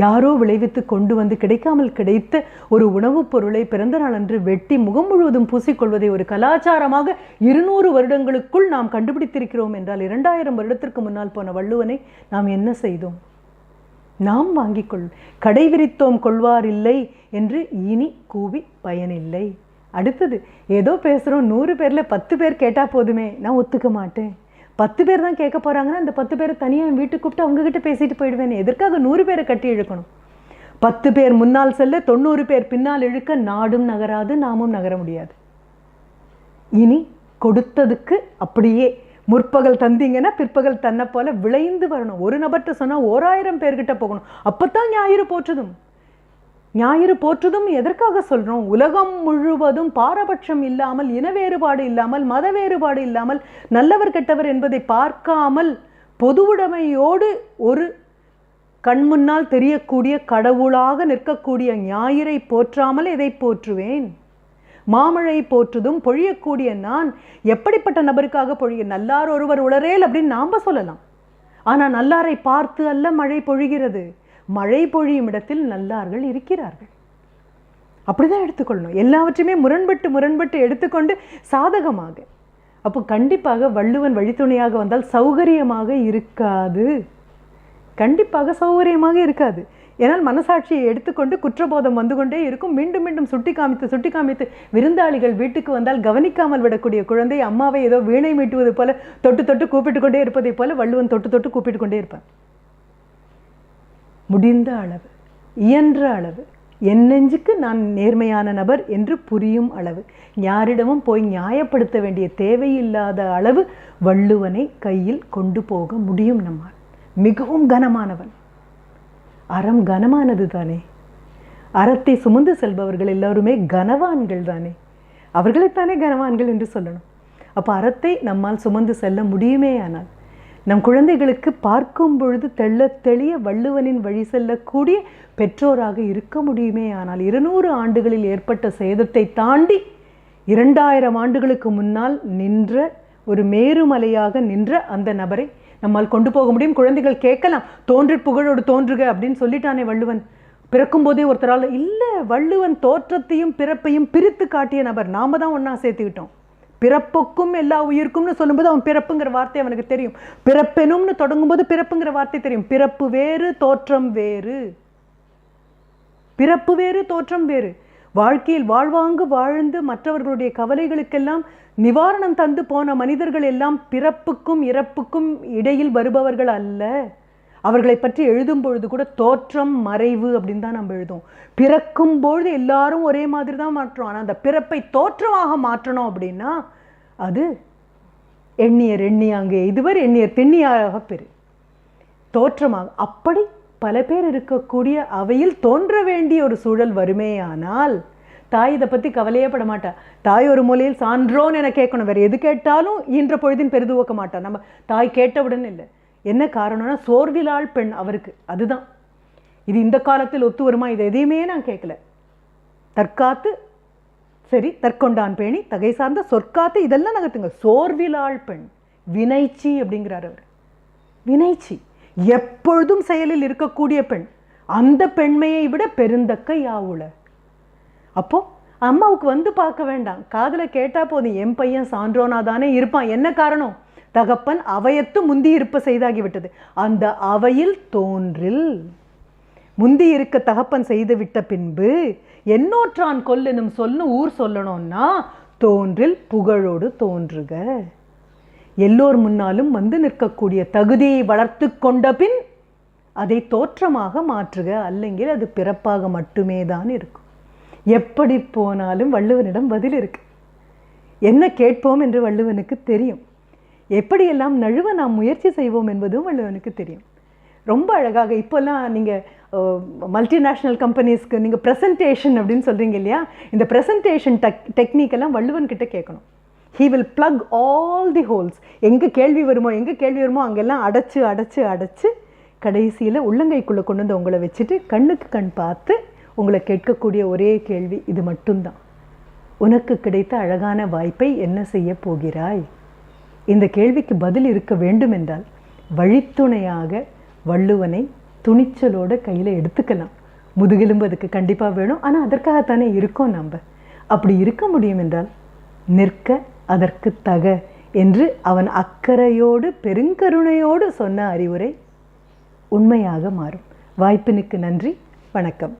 யாரோ விளைவித்து கொண்டு வந்து கிடைக்காமல் கிடைத்த ஒரு உணவுப் பொருளை பிறந்த நாள் அன்று வெட்டி முகம் முழுவதும் பூசிக்கொள்வதை ஒரு கலாச்சாரமாக 200 வருடங்களுக்குள் நாம் கண்டுபிடித்திருக்கிறோம் என்றால் 2000 வருடத்திற்கு முன்னால் போன வள்ளுவனை நாம் என்ன செய்தோம்? நாம் வாங்கிக்கொள் கடை விரித்தோம் கொள்வார் இல்லை என்று இனி கூவி பயனில்லை. அடுத்தது, ஏதோ பேசுகிறோம், 100 பேரில் 10 பேர் கேட்டால் போதுமே, நான் ஒத்துக்க மாட்டேன். 10 பேர் தான் கேட்க போகிறாங்கன்னா அந்த 10 பேரை தனியாக என் வீட்டுக்கு கூப்பிட்டு அவங்ககிட்ட பேசிட்டு போயிடுவேன். எதற்காக 100 பேரை கட்டி இழுக்கணும்? 10 பேர் முன்னால் செல்ல 90 பேர் பின்னால் இழுக்க நாடும் நகராது, நாமும் நகர முடியாது. இனி கொடுத்ததுக்கு அப்படியே முற்பகல் தந்தீங்கன்னா பிற்பகல் தன்னை போல விளைந்து வரணும். ஒரு நபர்கிட்ட சொன்னால் 1000 பேர்கிட்ட போகணும். அப்போத்தான் ஞாயிறு போற்றுதும். ஞாயிறு போற்றுதும் எதற்காக சொல்கிறோம்? உலகம் முழுவதும் பாரபட்சம் இல்லாமல், இன வேறுபாடு இல்லாமல், மத வேறுபாடு இல்லாமல், நல்லவர் கெட்டவர் என்பதை பார்க்காமல் பொது உடைமையோடு ஒரு கண் முன்னால் தெரியக்கூடிய கடவுளாக நிற்கக்கூடிய ஞாயிறை போற்றாமல் எதை போற்றுவேன்? மாமழை போற்றுதும் பொழியக்கூடிய நான் எப்படிப்பட்ட நபருக்காக பொழிய? நல்லார் ஒருவர் உளரேல் அப்படின்னு நாம் சொல்லலாம். ஆனால் நல்லாரை பார்த்து அல்ல மழை பொழிகிறது. மழை பொழியும் இடத்தில் நல்லார்கள் இருக்கிறார்கள். அப்படிதான் எடுத்துக்கொள்ளணும். எல்லாவற்றையுமே முரண்பட்டு எடுத்துக்கொண்டு சாதகமாக. அப்போ கண்டிப்பாக வள்ளுவன் வழித்துணையாக வந்தால் சௌகரியமாக இருக்காது. கண்டிப்பாக சௌகரியமாக இருக்காது. ஏன்னால் மனசாட்சியை எடுத்துக்கொண்டு குற்றபோதம் வந்து கொண்டே இருக்கும். மீண்டும் மீண்டும் சுட்டி காமித்து விருந்தாளிகள் வீட்டுக்கு வந்தால் கவனிக்காமல் விடக்கூடிய குழந்தை அம்மாவை ஏதோ வீணை மீட்டுவது போல தொட்டு கூப்பிட்டு கொண்டே இருப்பதை போல வள்ளுவன் தொட்டு கூப்பிட்டு கொண்டே இருப்பான். முடிந்த அளவு, இயன்ற அளவு, என் நெஞ்சுக்கு நான் நேர்மையான நபர் என்று புரியும் அளவு, யாரிடமும் போய் நியாயப்படுத்த வேண்டிய தேவையில்லாத அளவு வள்ளுவனை கையில் கொண்டு போக முடியும் நம்மால். மிகவும் கனமானவன். அறம் கனமானது தானே. அறத்தை சுமந்து செல்பவர்கள் எல்லோருமே கனவான்கள் தானே. அவர்களைத்தானே கனவான்கள் என்று சொல்லணும். அப்போ அறத்தை நம்மால் சுமந்து செல்ல முடியுமே. ஆனால் நம் குழந்தைகளுக்கு பார்க்கும் பொழுது தெளிய வள்ளுவனின் வழி செல்லக்கூடிய பெற்றோராக இருக்க முடியுமே. ஆனால் 200 ஆண்டுகளில் ஏற்பட்ட சேதத்தை தாண்டி 2000 ஆண்டுகளுக்கு முன்னால் நின்ற ஒரு மேருமலையாக நின்ற அந்த நபரை நம்மால் கொண்டு போக முடியும். குழந்தைகள் கேட்கலாம், தோன்றி புகழோடு தோன்றுக அப்படின்னு சொல்லிட்டானே வள்ளுவன். பிறக்கும் போதே ஒருத்தரால் இல்லை, வள்ளுவன் தோற்றத்தையும் பிறப்பையும் பிரித்து காட்டிய நபர். நாம தான் ஒன்றா சேர்த்துக்கிட்டோம். பிறப்புக்கும் எல்லா உயிருக்கும்னு சொல்லும்போது அவன் பிறப்புங்கிற வார்த்தை அவனுக்கு தெரியும். பிறப்பெனும்னு தொடங்கும்போது பிறப்புங்கிற வார்த்தை தெரியும். பிறப்பு வேறு, தோற்றம் வேறு. பிறப்பு வேறு, தோற்றம் வேறு. வாழ்க்கையில் வாழ்வாங்கு வாழ்ந்து மற்றவர்களுடைய கவலைகளுக்கெல்லாம் நிவாரணம் தந்து போன மனிதர்கள் எல்லாம் பிறப்புக்கும் இறப்புக்கும் இடையில் வருபவர்கள் அல்ல. அவர்களை பற்றி எழுதும் பொழுது கூட தோற்றம் மறைவு அப்படின்னு தான் நம்ம எழுதும். பிறக்கும் பொழுது எல்லாரும் ஒரே மாதிரி தான் மாற்றோம். ஆனால் அந்த பிறப்பை தோற்றமாக மாற்றணும் அப்படின்னா அது எண்ணியர் எண்ணியாங்கே இதுவர் எண்ணியர் திண்ணியாக பெரு தோற்றமாக. அப்படி பல பேர் இருக்கக்கூடிய அவையில் தோன்ற வேண்டிய ஒரு சூழல் வருமேயானால் தாய் இதை பற்றி கவலையே பட மாட்டா. தாய் ஒரு மூலையில் சான்றோன்னு என கேட்கணும். வேறு எது கேட்டாலும் ஈன்ற பொழுதின் பெரிதுவக்க மாட்டா. நம்ம தாய் கேட்டவுடன் இல்லை. என்ன காரணம்னா சோர்விலாள் பெண் அவருக்கு. அதுதான் இது இந்த காலத்தில் ஒத்து வருமா? இது எதையுமே நான் கேட்கல. தற்காத்து சரி, தற்கொண்டான் பேணி தகை சார்ந்த சொற்காத்து இதெல்லாம் நகர்த்துங்க. சோர்விலாள் பெண் வினைச்சி அப்படிங்கிறார் அவர். வினைச்சி எப்பொழுதும் செயலில் இருக்கக்கூடிய பெண். அந்த பெண்மையை விட பெருந்தக்க யாவுல. அப்போ அம்மாவுக்கு வந்து பார்க்க வேண்டாம், காதுல கேட்டா போதும், என் பையன் சான்றோனா தானே இருப்பான். என்ன காரணம்? தகப்பன் அவையத்து முந்தி இருப்ப செய்தாகிவிட்டது. அந்த அவையில் தோன்றில் முந்தி இருக்க தகப்பன் செய்து விட்ட பின்பு எண்ணோற்றான் கொல்லெனும் சொல்லு ஊர் சொல்லணும்னா தோன்றில் புகழோடு தோன்றுக. எல்லோர் முன்னாலும் வந்து நிற்கக்கூடிய தகுதியை வளர்த்து கொண்ட பின் அதை தோற்றமாக மாற்றுக, அல்லெங்கில் அது பிறப்பாக மட்டுமே தான் இருக்கும். எப்படி போனாலும் வள்ளுவனிடம் பதில் இருக்கு. என்ன கேட்போம் என்று வள்ளுவனுக்கு தெரியும். எப்படியெல்லாம் நழுவ நாம் முயற்சி செய்வோம் என்பதும் வள்ளுவனுக்கு தெரியும். ரொம்ப அழகாக இப்போல்லாம் நீங்கள் மல்டிநேஷ்னல் கம்பெனிஸ்க்கு நீங்கள் ப்ரெசன்டேஷன் அப்படின்னு சொல்கிறீங்க இல்லையா, இந்த ப்ரெசன்டேஷன் டெக்னிக்கெல்லாம் வள்ளுவன்கிட்ட கேட்கணும். He will plug all the holes. எங்கே கேள்வி வருமோ அங்கெல்லாம் அடைச்சு கடைசியில் உள்ளங்கைக்குள்ளே கொண்டு வந்து உங்களை வச்சுட்டு கண்ணுக்கு கண் பார்த்து உங்களை கேட்கக்கூடிய ஒரே கேள்வி இது மட்டும்தான். உனக்கு கிடைத்த அழகான வாய்ப்பை என்ன செய்ய போகிறாய்? இந்த கேள்விக்கு பதில் இருக்க வேண்டும் என்றால் வழித்துணையாக வள்ளுவனை துணிச்சலோட கையில் எடுத்துக்கலாம். முதுகெலும்பு அதுக்கு கண்டிப்பாக வேணும். ஆனால் அதற்காகத்தானே இருக்கோம் நம்ம. அப்படி இருக்க முடியும் என்றால் நிற்க அதற்கு தக என்று அவன் அக்கறையோடு பெருங்கருணையோடு சொன்ன அறிவுரை உண்மையாக மாறும். வாய்ப்பினுக்கு நன்றி. வணக்கம்.